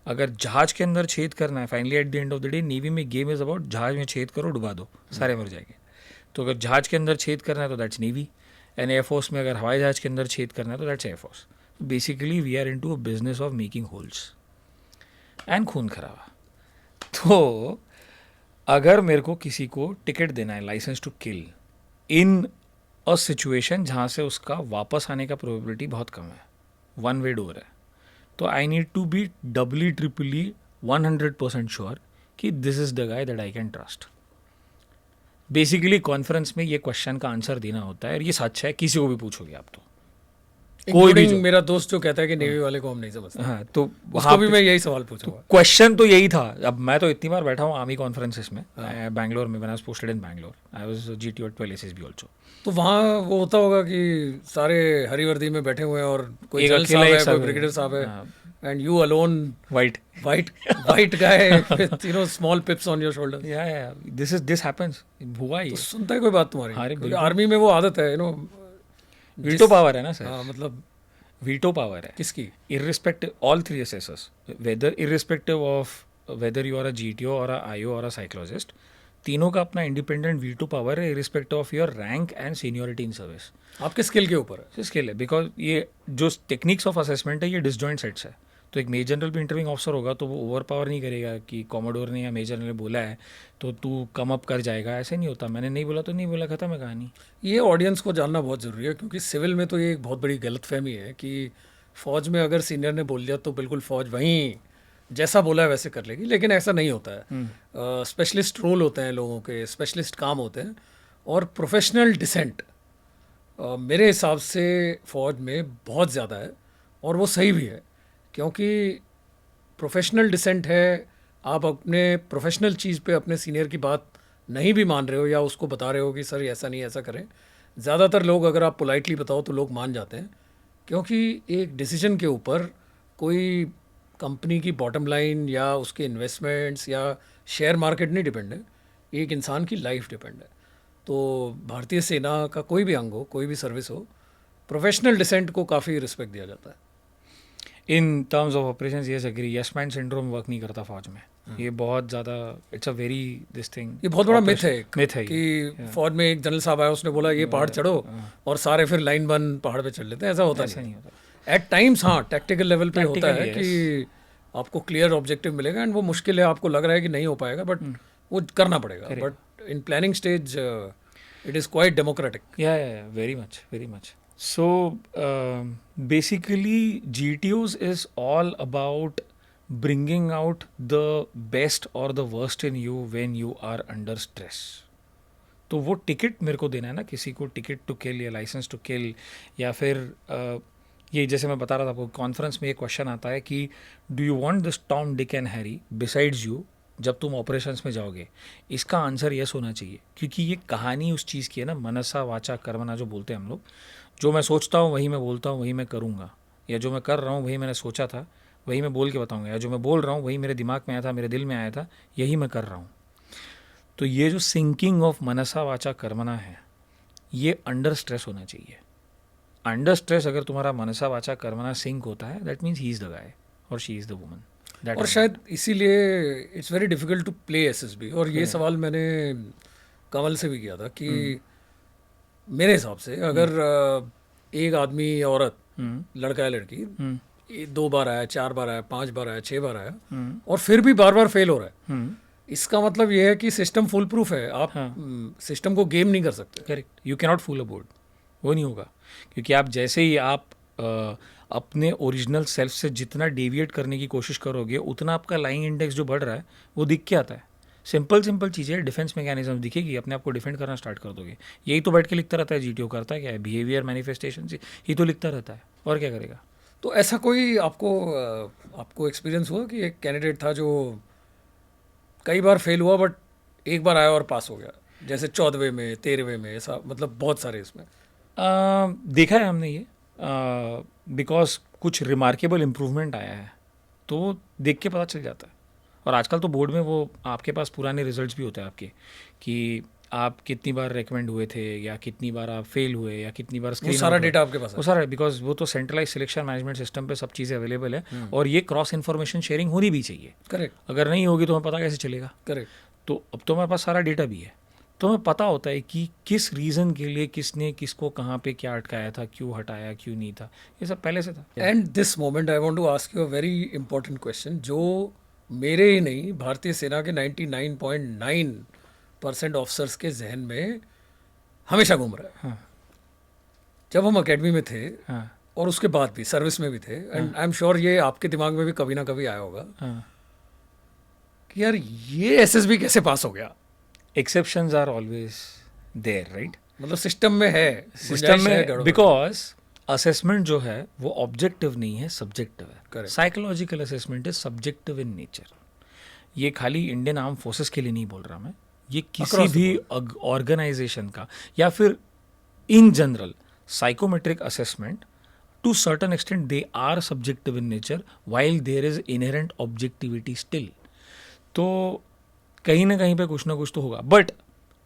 अगर जहाज के अंदर छेद करना है, finally at the end of the day navy में गेम इज़ अबाउट जहाज में छेद करो, डुबा दो, सारे मर जाएंगे. तो अगर जहाज के अंदर छेद करना है तो दैट्स नेवी. एंड एयरफोर्स में अगर हवाई जहाज के अंदर छेद करना है तो that's air force. Basically we are into a business of making holes and खून खराबा. तो अगर मेरे को किसी को टिकट देना है, licence to kill, in a situation जहाँ से उसका वापस आने का प्रोबेबिलिटी बहुत कम है, वन वे डोर है, तो I need to be doubly triply 100% sure कि this is the guy that I can trust. Basically conference में ये क्वेश्चन का आंसर देना होता है, और ये सच है, किसी को भी पूछोगे आप तो. कोई भी इंक्लूडिंग मेरा दोस्त जो कहता है कि नेवी वाले को हम नहीं समझते, हाँ, तो उसको भी मैं यही सवाल पूछूंगा. क्वेश्चन तो यही था. अब मैं तो इतनी बार बैठा हूँ आर्मी कॉन्फ्रेंसेस में, बैंगलोर में, when I was posted in Bangalore, I was GTO at 12 SSB also. तो वहाँ वो होता होगा कि सारे हरी वर्दी में बैठे हुए हैं और कोई एक जनरल अकेला साहब एक है, साहब कोई है. ब्रिगेडियर साहब है, हाँ. And you alone white. White guy with you know small पिप्स on your shoulder. या दिस हैपेंस. हुआ ये. तो सुनता है कोई बात तुम्हारी? अरे क्योंकि बिल्कुल. आर्मी में वो आदत है, यू नो. वीटो पावर है ना सर. हाँ, मतलब वीटो पावर है. किसकी? irrespective, all three assessors, whether irrespective of whether you are a GTO or a IO or a psychologist, तीनों का अपना इंडिपेंडेंट वीटो पावर है, irrespective of your rank and seniority in service. आपके skill के ऊपर है. स्किल है, because ये जो टेक्निक्स ऑफ असेसमेंट है ये डिसजॉइंट सेट्स है. तो एक मेजर जनरल भी इंटरव्यूइंग ऑफिसर होगा तो वो ओवर पावर नहीं करेगा कि कॉमोडोर ने या मेजर ने बोला है तो तू कम अप कर जाएगा. ऐसे नहीं होता. मैंने नहीं बोला तो नहीं बोला, खत्म है कहानी. ये ऑडियंस को जानना बहुत ज़रूरी है, क्योंकि सिविल में तो ये एक बहुत बड़ी गलतफहमी है कि फ़ौज में अगर सीनियर ने बोल दिया तो बिल्कुल फ़ौज वहीं जैसा बोला है वैसे कर लेगी, लेकिन ऐसा नहीं होता है. स्पेशलिस्ट रोल होते हैं लोगों के, स्पेशलिस्ट काम होते हैं, और प्रोफेशनल डिसेंट मेरे हिसाब से फ़ौज में बहुत ज़्यादा है, और वो सही भी है, क्योंकि प्रोफेशनल डिसेंट है. आप अपने प्रोफेशनल चीज़ पे अपने सीनियर की बात नहीं भी मान रहे हो या उसको बता रहे हो कि सर ऐसा नहीं, ऐसा करें, ज़्यादातर लोग अगर आप पोलाइटली बताओ तो लोग मान जाते हैं, क्योंकि एक डिसीजन के ऊपर कोई कंपनी की बॉटम लाइन या उसके इन्वेस्टमेंट्स या शेयर मार्केट नहीं डिपेंड है, एक इंसान की लाइफ डिपेंड है. तो भारतीय सेना का कोई भी अंग हो, कोई भी सर्विस हो, प्रोफेशनल डिसेंट को काफ़ी रिस्पेक्ट दिया जाता है. In terms of operations yes agree, yes man syndrome work नहीं करता फौज में. ये बहुत ज़्यादा, it's a very this thing. ये बहुत बड़ा मिथ है, मिथ है कि फौज में एक जनरल साहब आया, उसने बोला ये पहाड़ चढ़ो, और सारे फिर लाइन बन पहाड़ पे चढ़ लेते हैं. ऐसा होता नहीं होता. At times. हाँ, टैक्टिकल लेवल पे होता है Tactically, कि आपको क्लियर ऑब्जेक्टिव मिलेगा, एंड वो मुश्किल है, आपको लग रहा है कि नहीं हो पाएगा, बट वो करना पड़ेगा. But in planning stage it is quite democratic. Yeah, very much, very much. So basically, GTOs is all about bringing out the best or the worst in you when you are under stress. तो वो ticket मेरे को देना है ना, किसी को ticket to kill या लाइसेंस टू किल, या फिर ये जैसे मैं बता रहा था आपको, कॉन्फ्रेंस में ये क्वेश्चन आता है कि do you want this Tom Dick and Harry besides you जब तुम ऑपरेशंस में जाओगे. इसका आंसर यस होना चाहिए, क्योंकि ये कहानी उस चीज़ की है ना, मनसा वाचा कर्मना जो बोलते हैं हम लोग. जो मैं सोचता हूँ वही मैं बोलता हूँ, वही मैं करूँगा, या जो मैं कर रहा हूँ वही मैंने सोचा था, वही मैं बोल के बताऊँगा, या जो मैं बोल रहा हूँ वही मेरे दिमाग में आया था, मेरे दिल में आया था, यही मैं कर रहा हूँ. तो ये जो सिंकिंग ऑफ मनसा वाचा कर्मना है, ये अंडर स्ट्रेस होना चाहिए. अंडर स्ट्रेस अगर तुम्हारा मनसा वाचा कर्मना सिंक होता है, that means he is the guy और शी इज़ द वुमन. और शायद इसीलिए it's very difficult to play SSB. और ये सवाल मैंने कमल से भी किया था कि मेरे हिसाब से अगर एक आदमी या औरत, लड़का या लड़की 2 बार आया, 4 बार आया, 5 बार आया, 6 बार आया, और फिर भी बार बार फेल हो रहा है, इसका मतलब ये है कि सिस्टम फुल प्रूफ है. आप सिस्टम को गेम नहीं कर सकते. Correct. You cannot fool a board. वो नहीं होगा, क्योंकि आप जैसे ही आप अपने ओरिजिनल सेल्फ से जितना डेविएट करने की कोशिश करोगे, उतना आपका लाइंग इंडेक्स जो बढ़ रहा है वो दिख के आता है. सिंपल चीज़ें, डिफेंस मैकेनिज्म दिखेगी, अपने आप को डिफेंड करना स्टार्ट कर दोगे. यही तो बैठ के लिखता रहता है जीटीओ. करता है क्या है, बिहेवियर मैनिफेस्टेशन से ही तो लिखता रहता है, और क्या करेगा. तो ऐसा कोई आपको एक्सपीरियंस हुआ कि एक कैंडिडेट था जो कई बार फेल हुआ बट एक बार आया और पास हो गया, जैसे 14वें में, 13वें में, ऐसा मतलब बहुत सारे इसमें देखा है हमने ये, बिकॉज कुछ रिमार्केबल इम्प्रूवमेंट आया है तो देख के पता चल जाता है. और आजकल तो बोर्ड में वो आपके पास पुराने रिजल्ट्स भी होते हैं आपके, कि आप कितनी बार रेकमेंड हुए थे या कितनी बार आप फेल हुए या कितनी बार वो स्क्रीन सारा डेटा आपके पास वो है। सारा, बिकॉज वो तो सेंट्रलाइज सिलेक्शन मैनेजमेंट सिस्टम पे सब चीज़ें अवेलेबल है और ये क्रॉस इन्फॉर्मेशन शेयरिंग होनी भी चाहिए। करेक्ट अगर नहीं होगी तो हमें पता कैसे चलेगा? करेक्ट। तो अब तो हमारे पास सारा डेटा भी है, तो हमें पता होता है कि किस रीज़न के लिए किसने किसको कहाँ पे क्या अटकाया था, क्यों हटाया, क्यों नहीं था, ये सब पहले से था। And this moment I want to ask you a very important question जो मेरे ही नहीं भारतीय सेना के 99.9% ऑफिसर्स के जहन में हमेशा घूम रहा है। हाँ जब हम एकेडमी में थे हाँ और उसके बाद भी सर्विस में भी थे, एंड आई एम श्योर ये आपके दिमाग में भी कभी ना कभी आया होगा हाँ। कि यार ये एसएसबी कैसे पास हो गया। Exceptions are always there, right? मतलब सिस्टम में है, सिस्टम गुंजाइश है में, गड़बड़। बिकॉज असेसमेंट जो है वो ऑब्जेक्टिव नहीं है, सब्जेक्टिव है। Correct. Psychological assessment is subjective in nature. ये खाली इंडियन आर्म फोर्सेस के लिए नहीं बोल रहा मैं, ये किसी Across the भी ऑर्गेनाइजेशन का या फिर in general psychometric assessment to certain extent they are subjective in nature while there is inherent objectivity still. तो कहीं ना कहीं पे कुछ ना कुछ तो होगा, but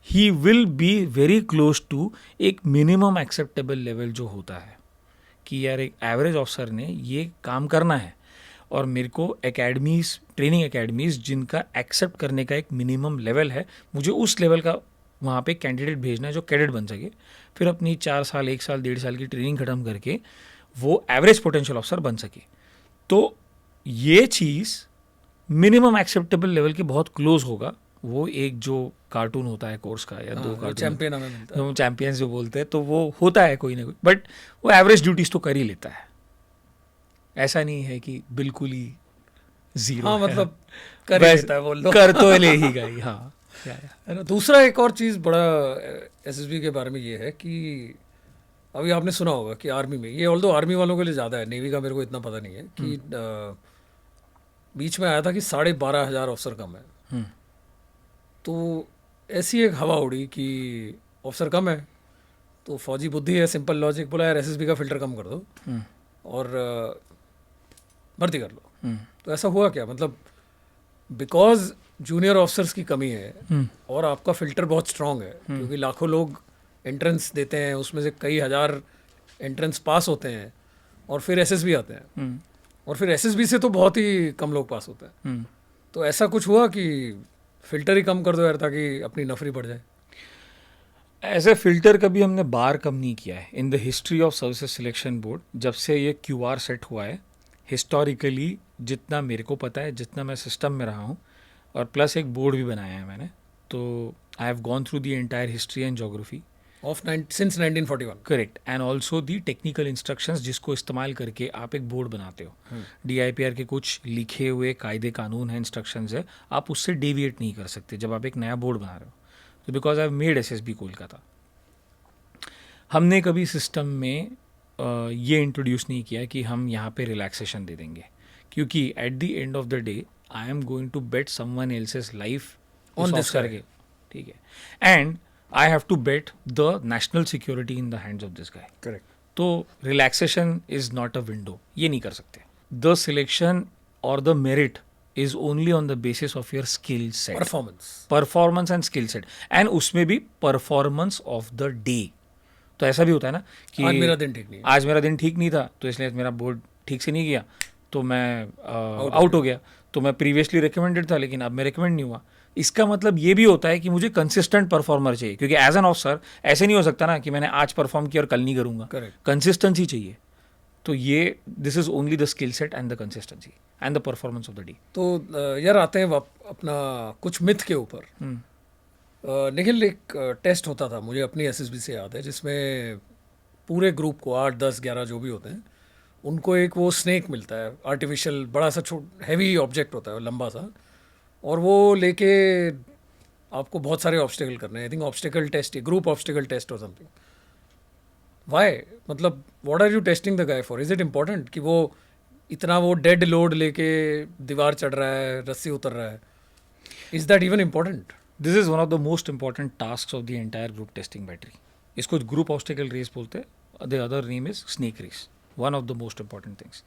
he will be very close to एक मिनिमम एक्सेप्टेबल लेवल जो होता है कि यार एक एवरेज ऑफिसर ने ये काम करना है और मेरे को एकेडमीज, ट्रेनिंग एकेडमीज जिनका एक्सेप्ट करने का एक मिनिमम लेवल है, मुझे उस लेवल का वहाँ पे कैंडिडेट भेजना है जो कैडेट बन सके, फिर अपनी 4 साल 1 साल 1.5 साल की ट्रेनिंग खत्म करके वो एवरेज पोटेंशियल ऑफिसर बन सके। तो ये चीज़ मिनिमम एक्सेप्टेबल लेवल के बहुत क्लोज होगा। वो एक जो कार्टून होता है कोर्स का या 2 कार्टून, चैंपियन हमें मिलता है। हम चैंपियंस जो बोलते हैं, तो वो होता है कोई ना कोई, बट वो एवरेज ड्यूटीज तो कर ही लेता है। ऐसा नहीं है कि बिल्कुल ही जीरो। हाँ मतलब कर ही लेता है वो लोग। कर तो ले ही गई। हाँ है ना। दूसरा एक और चीज़ बड़ा एसएसबी के बारे में ये है कि अभी आपने सुना होगा कि आर्मी में, ये ऑल्दो आर्मी वालों के लिए ज़्यादा है, नेवी का मेरे को इतना पता नहीं है, कि बीच में आया था कि 12,500 अफसर कम है। तो ऐसी एक हवा उड़ी कि अफसर कम है तो फौजी बुद्धि है, सिंपल लॉजिक, बोला यार एसएसबी का फिल्टर कम कर दो और भर्ती कर लो। तो ऐसा हुआ क्या, मतलब बिकॉज जूनियर ऑफिसर्स की कमी है और आपका फिल्टर बहुत स्ट्रांग है, क्योंकि लाखों लोग एंट्रेंस देते हैं, उसमें से कई हज़ार एंट्रेंस पास होते हैं और फिर एसएसबी आते हैं, और फिर एसएसबी से तो बहुत ही कम लोग पास होते हैं। तो ऐसा कुछ हुआ कि फिल्टर ही कम कर दो यार ताकि अपनी नफरी बढ़ जाए। एज ए फिल्टर कभी हमने बार कम नहीं किया है in the history of services selection board. जब से ये क्यूआर सेट हुआ है, हिस्टोरिकली जितना मेरे को पता है, जितना मैं सिस्टम में रहा हूँ, और प्लस एक बोर्ड भी बनाया है मैंने, तो I have gone through the entire history and geography of since 1941। Correct, and also the technical instructions जिसको इस्तेमाल करके आप एक बोर्ड बनाते हो। DIPR के कुछ लिखे हुए कायदे कानून हैं, इंस्ट्रक्शंस है, आप उससे डेविएट नहीं कर सकते जब आप एक नया बोर्ड बना रहे हो। तो because I have made SSB Kolkata, हमने कभी सिस्टम में ये इंट्रोड्यूस नहीं किया कि हम यहाँ पे रिलैक्सेशन दे देंगे, क्योंकि at the end of the day I am going to bet someone else's life On this करके, ठीक है, and I have to bet the national security in the hands of this guy. Correct. तो relaxation is not a window, ये नहीं कर सकते। The selection और the merit is only on the basis of your skill set, performance and skill set, and उसमें भी performance of the day. तो ऐसा भी होता है ना कि आज मेरा दिन ठीक नहीं है, आज मेरा दिन ठीक नहीं था, तो इसलिए मेरा बोर्ड ठीक से नहीं गया, तो मैं आउट हो गया। तो मैं प्रीवियसली रिकमेंडेड था लेकिन अब मैं रिकमेंड नहीं हुआ। इसका मतलब ये भी होता है कि मुझे कंसिस्टेंट परफॉर्मर चाहिए, क्योंकि एज एन ऑफिसर ऐसे नहीं हो सकता ना कि मैंने आज परफॉर्म किया और कल नहीं करूंगा। कंसिस्टेंसी चाहिए। तो ये this is only the skill set and the consistency and the performance of the day. तो यार आते हैं अपना कुछ मिथ के ऊपर। निखिल, एक टेस्ट होता था, मुझे अपनी SSB से याद है, जिसमें पूरे ग्रुप को 8, 10, 11 जो भी होते हैं उनको एक वो स्नेक मिलता है, आर्टिफिशियल बड़ा सा हैवी ऑब्जेक्ट होता है लंबा सा, और वो लेके आपको बहुत सारे ऑब्स्टिकल करने हैं। I think obstacle test, group obstacle test और समथिंग। वाई, मतलब what are you testing the guy for? Is it important कि वो इतना वो डेड लोड लेके दीवार चढ़ रहा है, रस्सी उतर रहा है? Is that even important? This is one of the most important task of the entire group testing battery. इसको ग्रुप ऑब्स्टिकल रेस बोलते हैं, the other name is snake race. One of the most important things,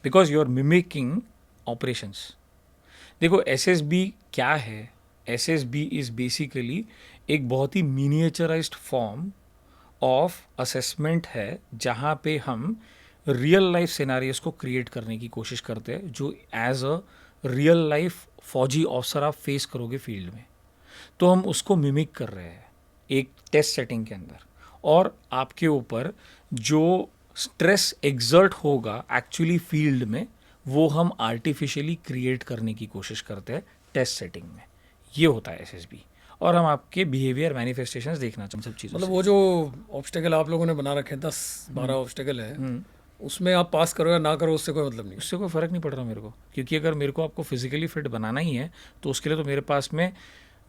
because you are mimicking operations. देखो SSB क्या है SSB is basically एक बहुत ही miniaturised form of assessment है जहाँ पे हम रियल लाइफ सिनारियोस को क्रिएट करने की कोशिश करते हैं जो एज अ रियल लाइफ फौजी ऑफिसर आप फेस करोगे फील्ड में। तो हम उसको मिमिक कर रहे हैं एक टेस्ट सेटिंग के अंदर, और आपके ऊपर जो स्ट्रेस एग्जर्ट होगा एक्चुअली फील्ड में वो हम आर्टिफिशियली क्रिएट करने की कोशिश करते हैं टेस्ट सेटिंग में। ये होता है SSB, और हम आपके बिहेवियर मैनिफेस्टेशंस देखना चाहते हैं सब चीज़ों मतलब वो जो ऑब्स्टेकल आप लोगों ने बना रखे हैं 10-12 ऑब्स्टेकल हैं, उसमें आप पास करो या ना करो उससे कोई मतलब नहीं। उससे कोई फ़र्क नहीं पड़ रहा मेरे को, क्योंकि अगर मेरे को आपको फिजिकली फिट बनाना ही है तो उसके लिए तो मेरे पास में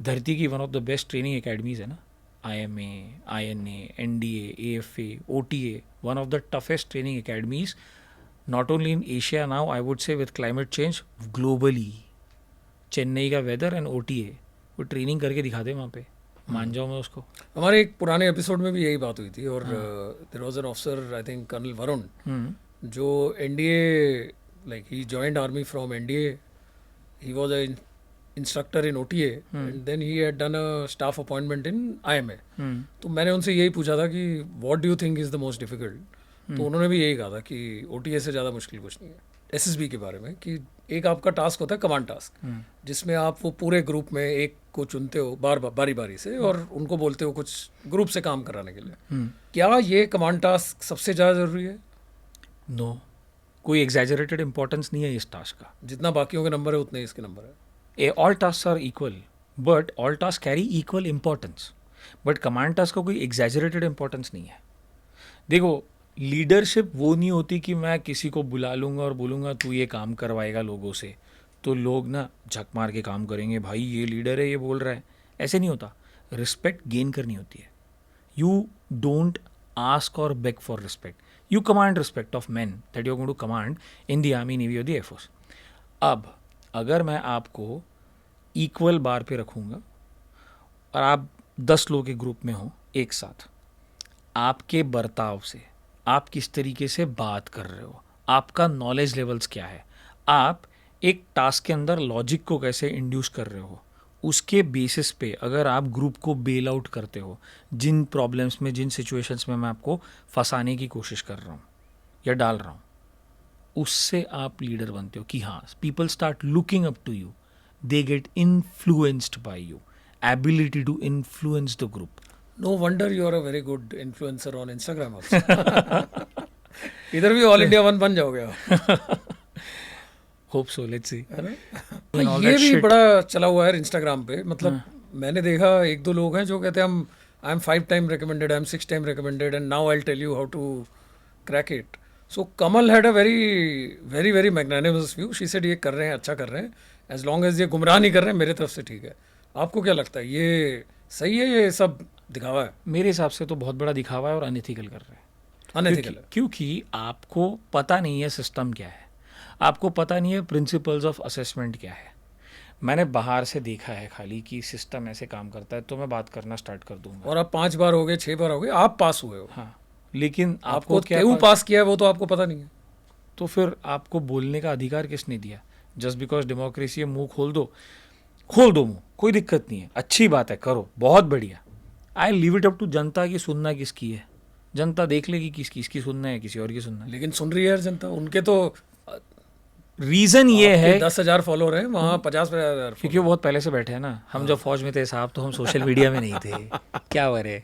धरती की one of the best training academies है ना, IMA, INA, NDA, AFA, OTA, one of the toughest training academies not only in Asia now, I would say with climate change globally. Chennai का वेदर एंड OTA वो training करके दिखा दे वहाँ पे, मान जाओ मैं उसको। हमारे एक पुराने एपिसोड में भी यही बात हुई थी, और there was an officer I think colonel Varun, जो NDA like he joined army from NDA, he was a instructor in OTA and then he had done a staff appointment in IMA। तो मैंने उनसे यही पूछा था कि what do you think is the most difficult, तो उन्होंने भी यही कहा था कि OTA से ज़्यादा मुश्किल कुछ नहीं है। SSB के बारे में कि एक आपका टास्क होता है कमांड टास्क, जिसमें आप वो पूरे ग्रुप में एक को चुनते हो बारी बारी से और उनको बोलते हो कुछ ग्रुप से काम कराने के लिए। क्या ये कमांड टास्क सबसे ज़्यादा ज़रूरी है? नो, कोई एग्जैजरेटेड इंपॉर्टेंस नहीं है इस टास्क का। जितना बाकियों के नंबर है उतने इसके नंबर है। All task are equal, but all task carry equal importance, but command task का कोई एग्जैजरेटेड इंपॉर्टेंस नहीं है। देखो, लीडरशिप वो नहीं होती कि मैं किसी को बुला लूँगा और बोलूँगा तू ये काम करवाएगा लोगों से, तो लोग ना झक मार के काम करेंगे, भाई ये लीडर है ये बोल रहा है। ऐसे नहीं होता। रिस्पेक्ट गेन करनी होती है। यू डोंट आस्क और beg for respect, you command respect of man that you are going to command in the army, navy और द एयरफोर्स। अब अगर मैं आपको इक्वल बार पे रखूँगा और आप 10 लोग के ग्रुप में हो एक साथ, आपके बर्ताव से, आप किस तरीके से बात कर रहे हो, आपका नॉलेज लेवल्स क्या है, आप एक टास्क के अंदर लॉजिक को कैसे इंड्यूस कर रहे हो, उसके बेसिस पे अगर आप ग्रुप को बेल आउट करते हो, जिन प्रॉब्लम्स में, जिन सिचुएशंस में मैं आपको फंसाने की कोशिश कर रहा हूँ या डाल रहा हूँ, उससे आप लीडर बनते हो कि हाँ, people start looking up to you, they get influenced by you, ability to influence the group. No wonder you are a very good influencer on Instagram also. इधर भी ऑल इंडिया 1 बन जाओगे आप। Hope so, let's see. है ना? ये भी बड़ा चला हुआ है इंस्टाग्राम पे। मतलब मैंने देखा 1-2 लोग हैं जो कहते हैं हम I am 5 time recommended, I am 6 time recommended and now I will tell you how to crack it. So Kamal had a very very very magnanimous view. She said ये कर रहे हैं, अच्छा कर रहे हैं, एज लॉन्ग एज ये गुमराह नहीं कर रहे हैं मेरे तरफ से ठीक है। आपको क्या लगता है, ये सही है, ये सब दिखावा है? मेरे हिसाब से तो बहुत बड़ा दिखावा है और अनएथिकल कर रहे हैं। अनएथिकल है क्योंकि आपको पता नहीं है सिस्टम क्या है, आपको पता नहीं है प्रिंसिपल्स ऑफ असेसमेंट क्या है। मैंने बाहर से देखा है खाली कि सिस्टम ऐसे काम करता है, तो मैं बात करना स्टार्ट कर दूंगा। और आप 5 बार हो गए, 6 बार हो गए, आप पास हुए हो। हाँ, लेकिन आपको क्यों पास किया है वो तो आपको पता नहीं है। तो फिर आपको बोलने का अधिकार किसने दिया? जस्ट बिकॉज डेमोक्रेसी है, मुंह खोल दो मुंह, कोई दिक्कत नहीं है, अच्छी बात है, करो, बहुत बढ़िया। I leave it up to जनता की सुनना किसकी है। जनता देख लेगी किसकी सुनना है, किसी और की सुनना है। लेकिन सुन रही है यार जनता। उनके तो रीजन ये है 10,000 फॉलोअर हैं, वहाँ 50,000, क्योंकि वो बहुत पहले से बैठे हैं ना। हम जब फौज में थे साहब तो हम सोशल मीडिया में नहीं थे। क्या वरे,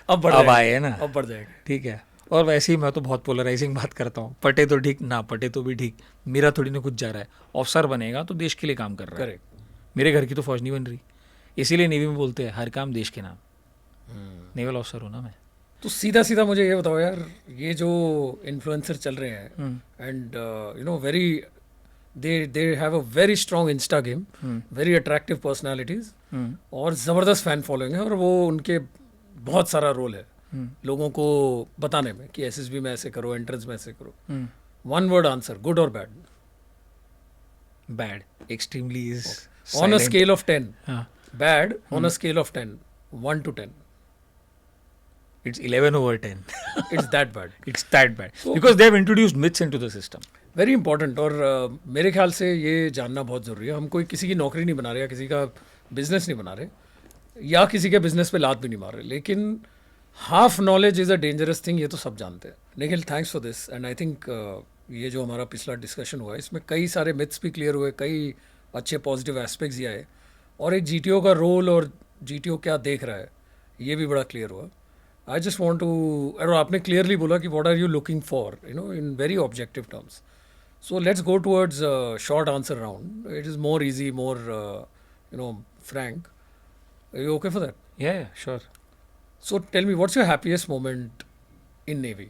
अब आए है ना, अब बढ़ जाएगा। ठीक है। और वैसे ही मैं तो बहुत पोलराइजिंग बात करता हूँ, पटे तो ठीक, ना पटे तो भी ठीक, मेरा थोड़ी ना कुछ जा रहा है। ऑफिसर बनेगा तो देश के लिए काम कर रहा है। मेरे घर की तो फौज नहीं बन रही, इसीलिए नेवी में बोलते हैं हर काम देश के नाम। नेवल ऑफिसर हूँ ना मैं। तो सीधा सीधा मुझे ये बताओ यार, ये जो इन्फ्लुएंसर चल रहे हैं and you know very they have a very strong Insta game, very attractive personalities और ज़बरदस्त फैन फॉलोइंग है, और वो उनके बहुत सारा रोल है लोगों को बताने में कि SSB में ऐसे करो, एंट्रेंस में ऐसे करो। वन वर्ड आंसर, गुड और bad? Bad, extremely is on a scale of 10, bad on a scale of 10, 1 to 10. It's 11/10. It's that bad. It's that bad. So, because they have introduced myths into the system. Very important. और मेरे ख्याल से ये जानना बहुत ज़रूरी है। हम कोई किसी की नौकरी नहीं बना रहे हैं, किसी का बिजनेस नहीं बना रहे या किसी के बिजनेस पे लात भी नहीं मार रहे, लेकिन half knowledge is a dangerous thing, ये तो सब जानते हैं. Nikhil, thanks for this. And I think ये जो हमारा पिछला डिस्कशन हुआ है इसमें कई सारे मिथ्स भी क्लियर हुए, कई अच्छे पॉजिटिव एस्पेक्ट्स ये आए, और एक जीटीओ का रोल और जीटीओ क्या देख रहा है ये भी बड़ा क्लियर हुआ. आई जस्ट वॉन्ट टू, और आपने क्लियरली बोला कि what are you looking for, you know, in very objective terms. So let's go towards short answer round. It is more easy, more frank. Are you okay for that? Yeah, sure. So tell me, what's your happiest moment in Navy?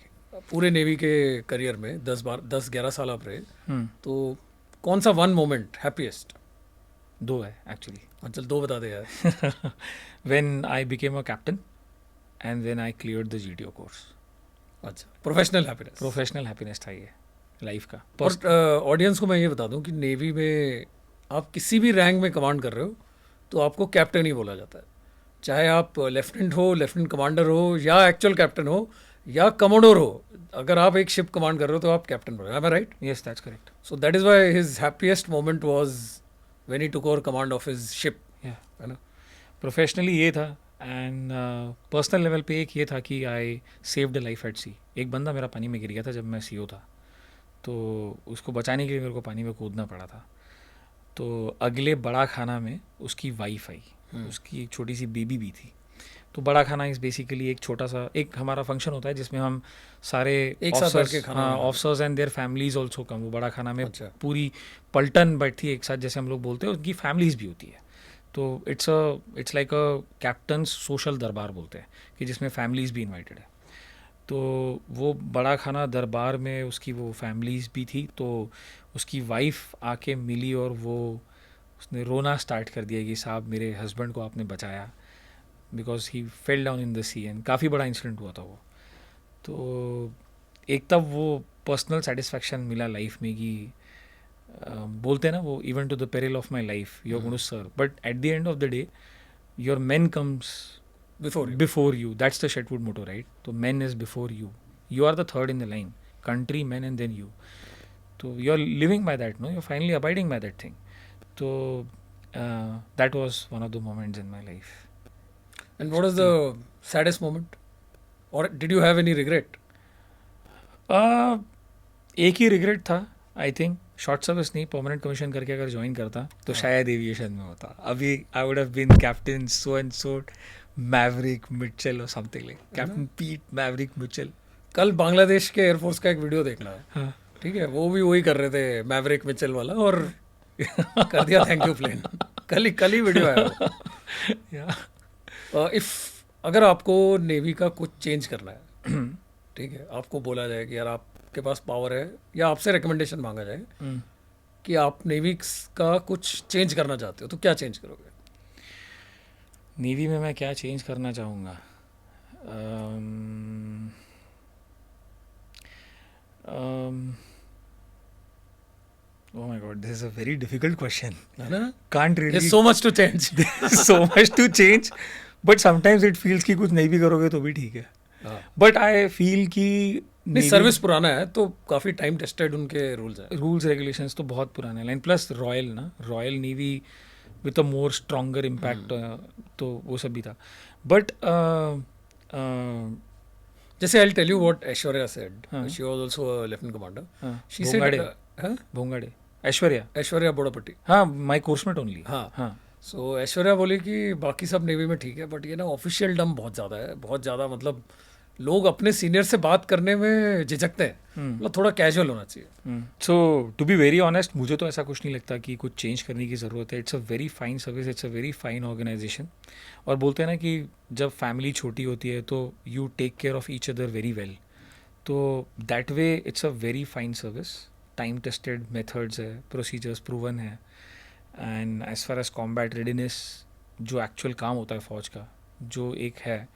पूरे navy के career में 10-11 साल आप रहे, तो कौन सा one moment happiest? दो है एक्चुअली. चल दो बता दे यार. When I became a captain and then I cleared the GTO course. अच्छा, प्रोफेशनल हैप्पीनेस. प्रोफेशनल हैप्पीनेस था ये लाइफ का. और ऑडियंस को मैं ये बता दूं कि नेवी में आप किसी भी रैंक में कमांड कर रहे हो तो आपको कैप्टन ही बोला जाता है, चाहे आप लेफ्टिनेंट हो, लेफ्टिनेंट कमांडर हो, या एक्चुअल कैप्टन हो, या कमोडोर हो. अगर आप एक शिप कमांड कर रहे हो तो आप कैप्टन बनो. Am I right? Yes, that's correct. So that is why his happiest moment was when he took over command of his ship, Yeah. है ना? प्रोफेशनली ये था, एंड पर्सनल लेवल पे एक ये था कि I saved a life at sea. एक बंदा मेरा पानी में गिर गया था जब मैं सीओ था, तो उसको बचाने के लिए मेरे को पानी में कूदना पड़ा था. तो अगले बड़ा खाना में उसकी वाइफ आई, उसकी एक छोटी सी बेबी भी थी. तो बड़ा खाना इस बेसिकली एक छोटा सा एक हमारा फंक्शन होता है जिसमें हम सारे एक साथ बैठ के खाना बनाते हैं. Officers and their families also come. वो बड़ा खाना में अच्छा. पूरी पलटन बैठती है एक साथ, जैसे हम लोग बोलते हैं, उनकी फैमिलीज भी होती है. तो it's like a captains social दरबार बोलते हैं, कि जिसमें फैमिलीज भी इन्वाइटेड है. तो वो बड़ा खाना दरबार में उसकी वो फैमिलीज भी थी. तो उसकी वाइफ आके मिली और उसने रोना स्टार्ट कर दिया कि साहब मेरे हस्बैंड को आपने बचाया, because he fell down in the sea. And काफ़ी बड़ा इंसिडेंट हुआ था वो. तो एक तब वो पर्सनल सेटिस्फैक्शन मिला लाइफ में कि बोलते हैं ना वो, even to the peril of my life you are going to serve, but at the end of the day your man comes before you. That's the Shetwood motto, right? So men is before you. You are the third in the line. Country, men, and then you. So you're living by that, no? You're finally abiding by that thing. So that was one of the moments in my life. And what was the saddest moment? Or did you have any regret? एक ही regret था, I think. Short service नहीं, permanent commission करके अगर join करता तो शायद aviation में होता. अभी I would have been captain so and so Maverick Mitchell और something like captain Pete Maverick Mitchell. कल बांग्लादेश के एयरफोर्स का एक वीडियो देखना है. हाँ. ठीक है, वो भी वही कर रहे थे, मैवरिक मिचेल वाला, और कर दिया थैंक यू प्लेन. कल ही वीडियो आया. इफ अगर आपको नेवी का कुछ चेंज करना है, ठीक है, आपको बोला जाए कि यार आपके पास पावर है, या आपसे रिकमेंडेशन मांगा जाए कि आप नेवी का कुछ चेंज करना चाहते हो, तो क्या चेंज करोगे? नेवी में मैं क्या चेंज करना चाहूँगा? Oh my God, this is a very difficult question. है ना? Can't really. There's so much to change. So much to change, but sometimes it feels कि कुछ नहीं भी करोगे तो भी ठीक है. But I feel कि नहीं, सर्विस पुराना है तो काफ़ी टाइम टेस्टेड उनके रूल्स हैं. रूल्स रेगुलेशंस तो बहुत पुराने हैं. Plus royal navy with a more stronger impact, तो वो सब भी था. बट जैसे I tell you what Aishwarya said. She was also a lieutenant commander. She said Bhongade Aishwarya Bodapatti. हाँ, माय कोर्समेट ओनली. हाँ. सो ऐश्वर्या बोली कि बाकी सब नेवी में ठीक है, बट ये ना ऑफिशियल डम बहुत ज़्यादा है, बहुत ज़्यादा. मतलब लोग अपने सीनियर से बात करने में झिझकते हैं. मतलब थोड़ा कैजुअल होना चाहिए. सो टू बी वेरी ऑनेस्ट, मुझे तो ऐसा कुछ नहीं लगता कि कुछ चेंज करने की ज़रूरत है. It's a very fine service, it's a very fine organisation. और बोलते हैं ना कि जब फैमिली छोटी होती है तो you take care of each other very well. तो that way it's a very fine service. Time tested methods है, प्रोसीजर्स प्रूवन है. And as far as combat readiness, जो एक्चुअल काम होता है फौज का, जो एक है,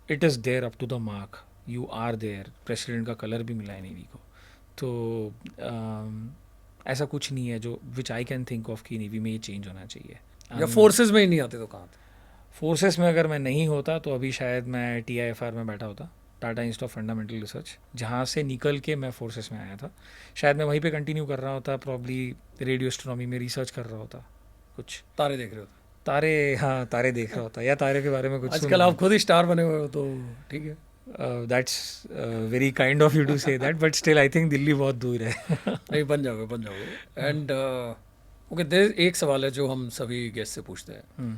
it is there up to the mark. You are there. President का कलर भी मिला है नेवी को. तो ऐसा कुछ नहीं है जो विच आई कैन थिंक ऑफ कि नेवी में ये चेंज होना चाहिए. या फोर्सेस में ही नहीं आते तो कहाँ थे? फोर्सेस में अगर मैं नहीं होता तो अभी शायद मैं TIFR में बैठा होता, Tata institute of fundamental research, जहाँ से निकल के मैं फोर्सेस में आया था. शायद मैं वहीं पे कंटिन्यू कर रहा होता, प्रॉब्ली रेडियो एस्ट्रोनॉमी में रिसर्च कर रहा होता, कुछ तारे देख रहे होते. तारे, हाँ तारे देख रहा होता है या तारे के बारे में कुछ आजकल आप खुद ही स्टार बने हुए हो तो ठीक है। That's very kind of you to say that, but still I think Delhi बहुत दूर है. नहीं, बन जाओगे बन जाओगे। एंड ओके, देयर एक सवाल है जो हम सभी गेस्ट से पूछते हैं। हम्म,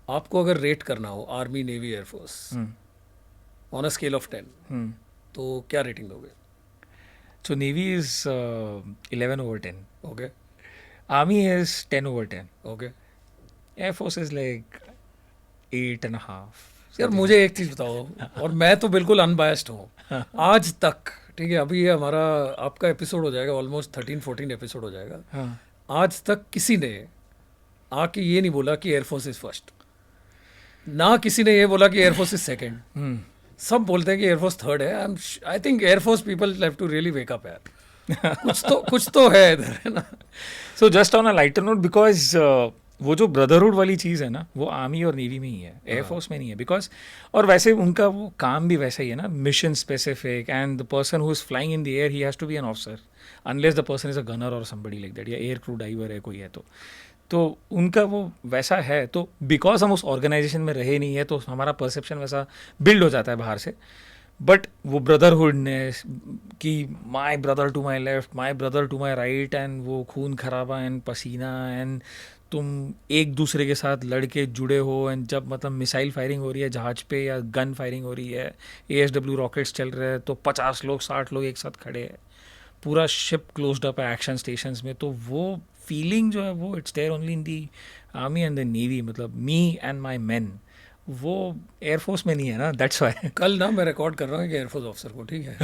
आपको अगर रेट करना हो army, navy, air force hmm, on a scale of 10, हम्म. तो क्या रेटिंग दोगे? So Navy is 11/10. Okay Army is 10/10. Okay. Air Force is like 8.5. यार मुझे एक चीज़ बताओ, और मैं तो बिल्कुल अनबायस्ड हूँ आज तक, ठीक है, अभी ये हमारा आपका एपिसोड हो जाएगा, ऑलमोस्ट 13-14 एपिसोड हो जाएगा। हाँ. आज तक किसी ने आके ये नहीं बोला कि एयरफोर्स इज फर्स्ट, ना किसी ने ये बोला कि एयरफोर्स इज सेकंड। Hmm. सब बोलते हैं कि एयरफोर्स थर्ड है। I think air force people have to really wake up यार। कुछ तो है इधर, है ना? So just on a lighter note, because वो जो ब्रदरहुड वाली चीज़ है ना, वो आर्मी और नेवी में ही है, एयरफोर्स में नहीं है. बिकॉज और वैसे उनका वो काम भी वैसा ही है ना, mission specific, and the person who is flying in the air he has to be an officer unless the person is a gunner और समबडी लाइक दैट, या एयर क्रू डाइवर है कोई है तो उनका वो वैसा है. तो बिकॉज हम उस ऑर्गेनाइजेशन में रहे नहीं है तो हमारा परसेप्शन वैसा बिल्ड हो जाता है बाहर से. बट वो ब्रदरहुडनेस कि my brother to my left, my brother to my right, and वो खून खराबा एंड पसीना, एंड तुम एक दूसरे के साथ लड़के जुड़े हो, एंड जब मतलब मिसाइल फायरिंग हो रही है जहाज पे या गन फायरिंग हो रही है, ASW रॉकेट्स चल रहे हैं, तो 50 लोग 60 लोग एक साथ खड़े हैं, पूरा शिप क्लोज्ड अप है एक्शन स्टेशंस में. तो वो फीलिंग जो है वो it's there only in the army and the navy. मतलब मी एंड माई मैन, वो एयरफोर्स में नहीं है ना, दैट्स वाई. कल ना मैं रिकॉर्ड कर रहा हूँ कि एयरफोर्स ऑफिसर को, ठीक है,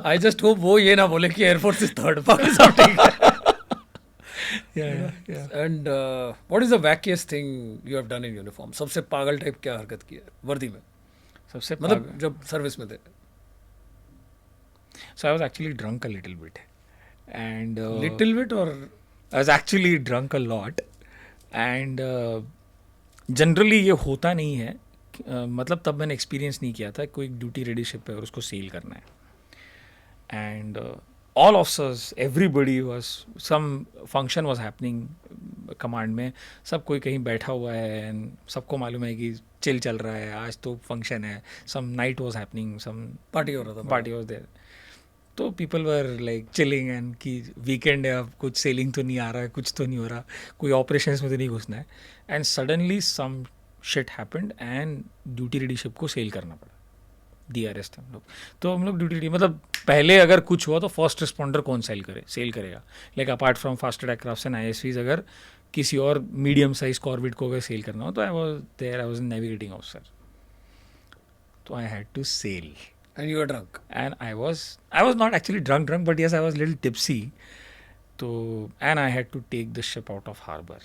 आई जस्ट होप वो ये ना बोले कि एयरफोर्स इज थर्ड, बाकी सब ठीक है। And what is the wackiest thing you have done in uniform? सबसे पागल टाइप क्या हरकत की है वर्दी में, सबसे मतलब जब सर्विस में थे? So I was actually drunk a little bit, and little bit और I was actually drunk a lot, and generally ये होता नहीं है. मतलब तब मैंने एक्सपीरियंस नहीं किया था. कोई ड्यूटी रेडी शिप है और उसको सेल करना है, and all officers, everybody was, some function was happening command में, सब कोई कहीं बैठा हुआ है, एंड सबको मालूम है कि चिल चल रहा है, आज तो फंक्शन है, some night was happening, some party हो रहा था, पार्टी वाज देयर. तो people were like chilling, and कि वीकेंड है, अब कुछ सेलिंग तो नहीं आ रहा है, कुछ तो नहीं हो रहा, कोई ऑपरेशंस में तो नहीं घुसना है. And suddenly some shit happened and duty ready ship को सेल करना पड़ा, DRS थे हम लोग. तो हम लोग ड्यूटी रेडी, मतलब पहले अगर कुछ हुआ तो फर्स्ट रिस्पॉन्डर कौन सेल करेगा, like apart from fast attack crafts and ISVs, अगर किसी और मीडियम साइज कॉर्बिट को अगर सेल करना हो तो आई वाज नेविगेटिंग ऑफिसर, तो I had to sail. And you are drunk? And I was not actually drunk, but yes, I was a little tipsy. So, and I had to take the ship out of harbor.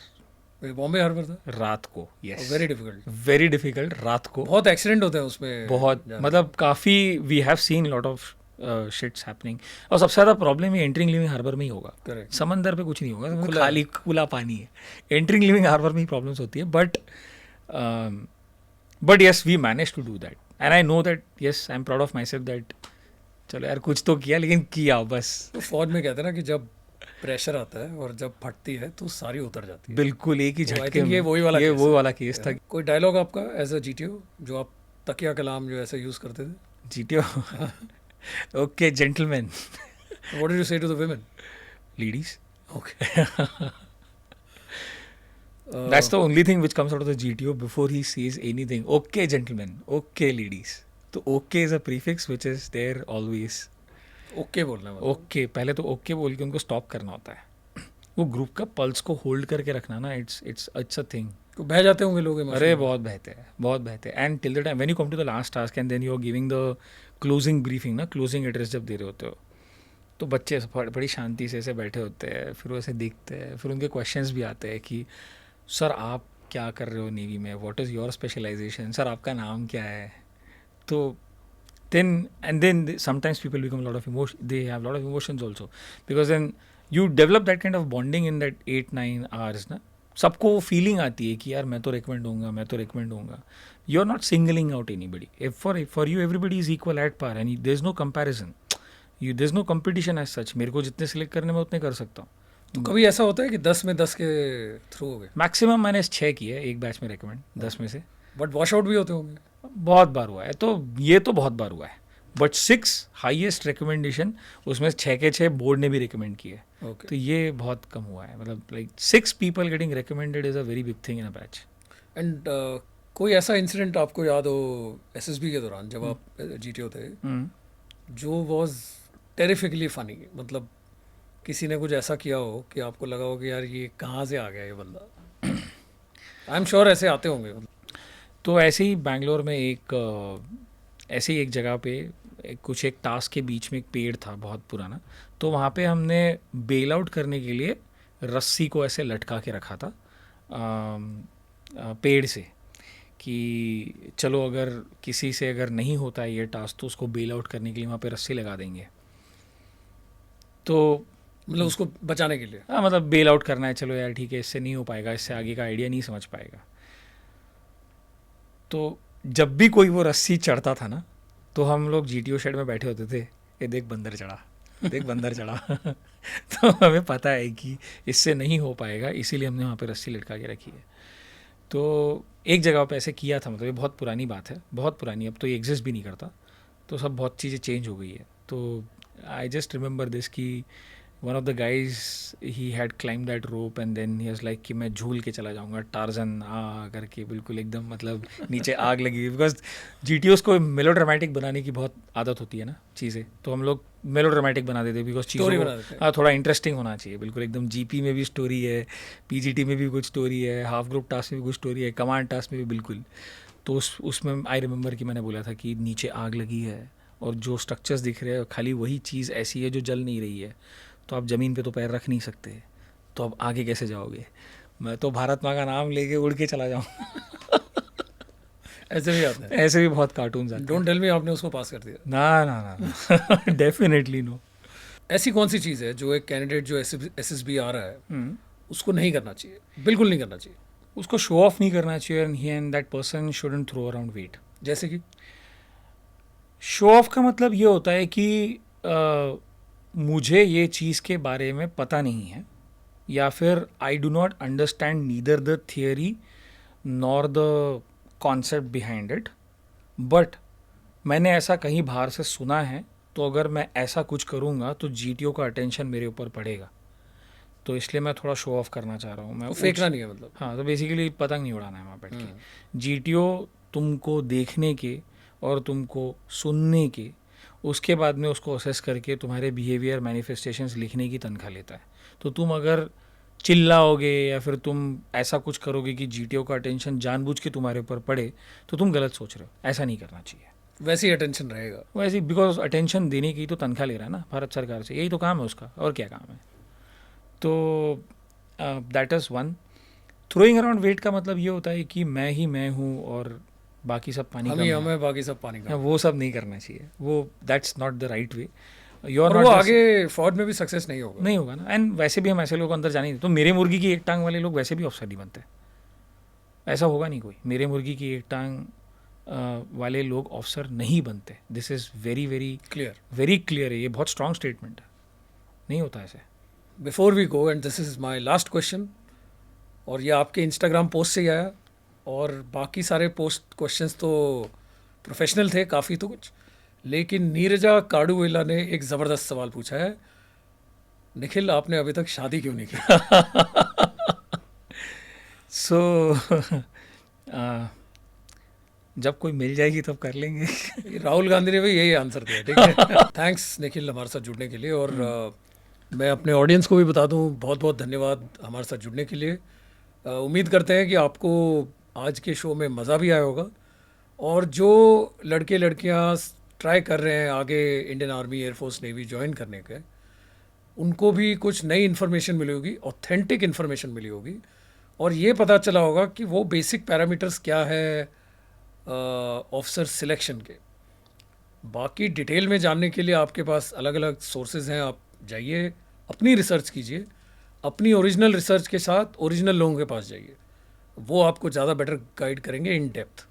Bombay harbour था रात को. Yes. Very difficult, Very difficult. रात को. बहुत accident होते हैं उसमें, बहुत, जाना। मतलब काफ़ी we have seen lot of shits happening. और सबसे ज़्यादा प्रॉब्लम ये एंट्रिंग लिविंग हार्बर में ही होगा. करेक्ट, समंदर पे कुछ नहीं होगा, समंदर खुला खाली खुला पानी है. एंट्रिंग लिविंग हार्बर में ही प्रॉब्लम्स होती है. But yes, we managed to do that. And I know that, yes, I'm proud of myself that चलो यार कुछ तो किया, लेकिन किया बस. तो फौज में कहते हैं ना कि जब प्रेशर आता है और जब फटती है तो सारी उतर जाती है। बिल्कुल एक ही तो I झटके think में ये वही वाला ये case वो है। वाला केस था. कोई डायलॉग आपका एज अ GTO जो आप तकिया कलाम जो ऐसे यूज़ करते थे? GTO. Okay, gentlemen, What did you say to the women? ladies. Okay. That's the only thing which comes out of the GTO before he says anything. Okay, gentlemen. Okay, ladies. तो okay is a prefix which is there always. Okay बोलना है Okay, पहले तो okay बोल के उनको stop करना होता है. वो ग्रुप का पल्स को होल्ड करके रखना ना, इट्स अ थिंग. तो बह जाते होंगे लोग emotional अरे में। बहुत बहते हैं. And till the time when you come to the last task and then you are giving the closing briefing ना, क्लोजिंग एड्रेस जब दे रहे होते हो, तो बच्चे बड़ी शांति से ऐसे बैठे होते हैं, फिर वो ऐसे देखते हैं, फिर उनके क्वेश्चंस भी आते हैं कि सर आप क्या कर रहे हो नेवी में, what is your specialisation, sir आपका नाम क्या है. तो then sometimes people become a lot of emotion, they have a lot of emotions also, because then you develop that kind of bonding in that 8-9 hours ना. सबको वो feeling आती है कि यार मैं तो रिकमेंड होऊंगा. You are not singling out anybody. For you everybody is equal at par and there is no comparison, there is no competition as such. मेरे को जितने सिलेक्ट करने में उतने कर सकता हूँ, तो कभी ऐसा होता है कि 10 में 10 के थ्रू हो गए, मैक्सिमम मैंने 6 किए है एक बैच में रिकमेंड 10 में से। बट वॉश आउट भी होते होंगे? बहुत बार हुआ है, तो ये तो बहुत बार हुआ है, बट 6 हाईएस्ट रिकमेंडेशन, उसमें 6 के 6 बोर्ड ने भी रिकमेंड किए। ओके। तो ये बहुत कम हुआ है, मतलब like 6 people getting recommended is a very big thing in a batch. And कोई ऐसा इंसिडेंट आपको याद हो एसएसबी के दौरान जब आप जीटीओ थे, जो वॉज टेरिफिकली फनी, मतलब किसी ने कुछ ऐसा किया हो कि आपको लगा हो कि यार ये कहाँ से आ गया ये बंदा? आई एम श्योर ऐसे आते होंगे। तो ऐसे ही बैंगलोर में ऐसे ही एक जगह पे एक टास्क के बीच में एक पेड़ था बहुत पुराना, तो वहाँ पे हमने बेल आउट करने के लिए रस्सी को ऐसे लटका के रखा था पेड़ से, कि चलो अगर किसी से अगर नहीं होता है ये टास्क तो उसको बेल आउट करने के लिए वहाँ पे रस्सी लगा देंगे। तो मतलब उसको बचाने के लिए? हाँ, मतलब बेल आउट करना है, चलो यार ठीक है, इससे नहीं हो पाएगा, इससे आगे का आइडिया नहीं समझ पाएगा। तो जब भी कोई वो रस्सी चढ़ता था ना, तो हम लोग जीटीओ शेड में बैठे होते थे, ये देख बंदर चढ़ा, देख बंदर चढ़ा। तो हमें पता है कि इससे नहीं हो पाएगा, इसीलिए हमने वहाँ पे रस्सी लटका के रखी है। तो एक जगह पे ऐसे किया था, मतलब ये बहुत पुरानी बात है, बहुत पुरानी, अब तो ये एग्जिस्ट भी नहीं करता, तो सब बहुत चीज़ें चेंज हो गई है। तो आई जस्ट रिमेंबर दिस कि one of the guys he had climb that rope and then he was like कि मैं झूल के चला जाऊंगा, टार्जन करके बिल्कुल एकदम, मतलब नीचे आग लगी हुई, बिकॉज जीटीओस को मेलोड्रामेटिक बनाने की बहुत आदत होती है ना चीज़ें, तो हम लोग मेलोड्रामेटिक बना देते बिकॉज चीज़ों को हाँ थोड़ा इंटरेस्टिंग होना चाहिए, बिल्कुल एकदम। जीपी में भी स्टोरी है, पीजीटी में भी कुछ स्टोरी है, हाफ ग्रुप टास्क में भी कुछ स्टोरी है, कमांड टास्क में भी बिल्कुल। तो उसमें आई रिमेंबर कि मैंने बोला था कि नीचे आग लगी है और जो स्ट्रक्चर्स दिख रहे हैं खाली वही चीज़ ऐसी है जो जल नहीं रही है, तो आप ज़मीन पे तो पैर रख नहीं सकते, तो अब आगे कैसे जाओगे? मैं तो भारत माँ का नाम लेके उड़ के चला जाऊँ। ऐसे भी आते हैं? ऐसे भी बहुत कार्टून्स आते हैं। डोंट टेल मी आपने उसको पास कर दिया? ना ना ना, डेफिनेटली नो। ऐसी कौन सी चीज़ है जो एक कैंडिडेट जो एसएसबी आ रहा है उसको नहीं करना चाहिए, बिल्कुल नहीं करना चाहिए? उसको शो ऑफ नहीं करना चाहिए, and he and that person shouldn't throw around weight. जैसे कि शो ऑफ का मतलब ये होता है कि मुझे ये चीज़ के बारे में पता नहीं है, या फिर I do not understand neither the theory nor the concept behind it, but मैंने ऐसा कहीं बाहर से सुना है, तो अगर मैं ऐसा कुछ करूँगा तो जीटीओ का अटेंशन मेरे ऊपर पड़ेगा, तो इसलिए मैं थोड़ा शो ऑफ करना चाह रहा हूँ। मैं फेंकना नहीं है मतलब? हाँ, तो बेसिकली पतंग नहीं उड़ाना है वहाँ बैठ के। जीटीओ तुमको देखने के और तुमको सुनने के, उसके बाद में उसको असेस करके तुम्हारे बिहेवियर मैनिफेस्टेशंस लिखने की तनख्वाह लेता है। तो तुम अगर चिल्लाओगे या फिर तुम ऐसा कुछ करोगे कि जीटीओ का अटेंशन जानबूझ के तुम्हारे ऊपर पड़े, तो तुम गलत सोच रहे हो, ऐसा नहीं करना चाहिए। वैसे ही अटेंशन रहेगा? वैसे बिकॉज अटेंशन देने की तो तनख्वाह ले रहा है ना भारत सरकार से, यही तो काम है उसका, और क्या काम है। तो that is one. Throwing around weight का मतलब ये होता है कि मैं ही मैं हूँ और बाकी सब पानी का हमें बाकी सब पानी का, वो सब नहीं करना चाहिए, वो that's not the right way. और वो आगे फौज में भी सक्सेस नहीं होगा ना। एंड वैसे भी हम ऐसे लोगों को अंदर जाने नहीं, तो मेरे मुर्गी की एक टांग वाले लोग वैसे भी अफसर नहीं बनते, ऐसा होगा नहीं कोई। मेरे मुर्गी की एक टांग वाले लोग अफसर नहीं बनते। This is very very clear है, ये बहुत स्ट्रॉन्ग स्टेटमेंट है, नहीं होता ऐसे। Before we go, and this is my last question, और ये आपके इंस्टाग्राम पोस्ट से ही आया, और बाकी सारे पोस्ट क्वेश्चंस तो प्रोफेशनल थे काफ़ी, तो कुछ, लेकिन नीरजा काडूवेला ने एक ज़बरदस्त सवाल पूछा है, निखिल आपने अभी तक शादी क्यों नहीं की? सो जब कोई मिल जाएगी तब कर लेंगे। राहुल गांधी ने भी यही आंसर दिया, ठीक है। थैंक्स निखिल हमारे साथ जुड़ने के लिए, और मैं अपने ऑडियंस को भी बता दूं, बहुत बहुत धन्यवाद हमारे साथ जुड़ने के लिए। उम्मीद करते हैं कि आपको आज के शो में मज़ा भी आया होगा, और जो लड़के लड़कियां ट्राई कर रहे हैं आगे Indian army, air force, navy join करने के, उनको भी कुछ नई इन्फॉर्मेशन मिली होगी, ऑथेंटिक इन्फॉर्मेशन मिली होगी, और ये पता चला होगा कि वो बेसिक पैरामीटर्स क्या है ऑफिसर सिलेक्शन के। बाकी डिटेल में जानने के लिए आपके पास अलग अलग सोर्सेज हैं, आप जाइए अपनी रिसर्च कीजिए, अपनी ओरिजिनल रिसर्च के साथ ओरिजिनल लोगों के पास जाइए, वो आपको ज़्यादा बेटर गाइड करेंगे in depth.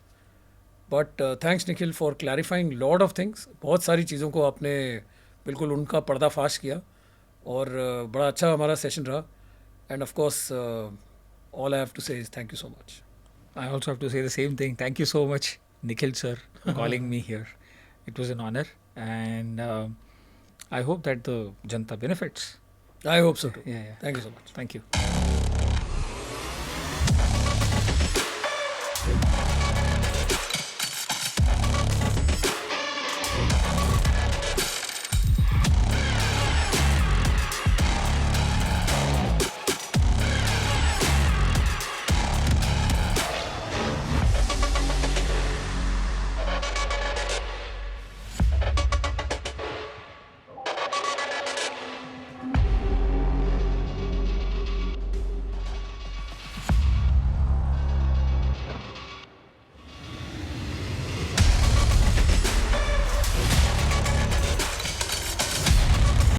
But thanks Nikhil for clarifying lot of things, बहुत सारी चीज़ों को आपने बिल्कुल उनका पर्दाफाश किया, और बड़ा अच्छा हमारा सेशन रहा and of course all I have to say is thank you so much. I also have to say the same thing. Thank you so much, Nikhil sir, calling me here. It was an honor, and I hope that the Janta benefits. I hope so too. Yeah, yeah. Thank you so much. Thank you.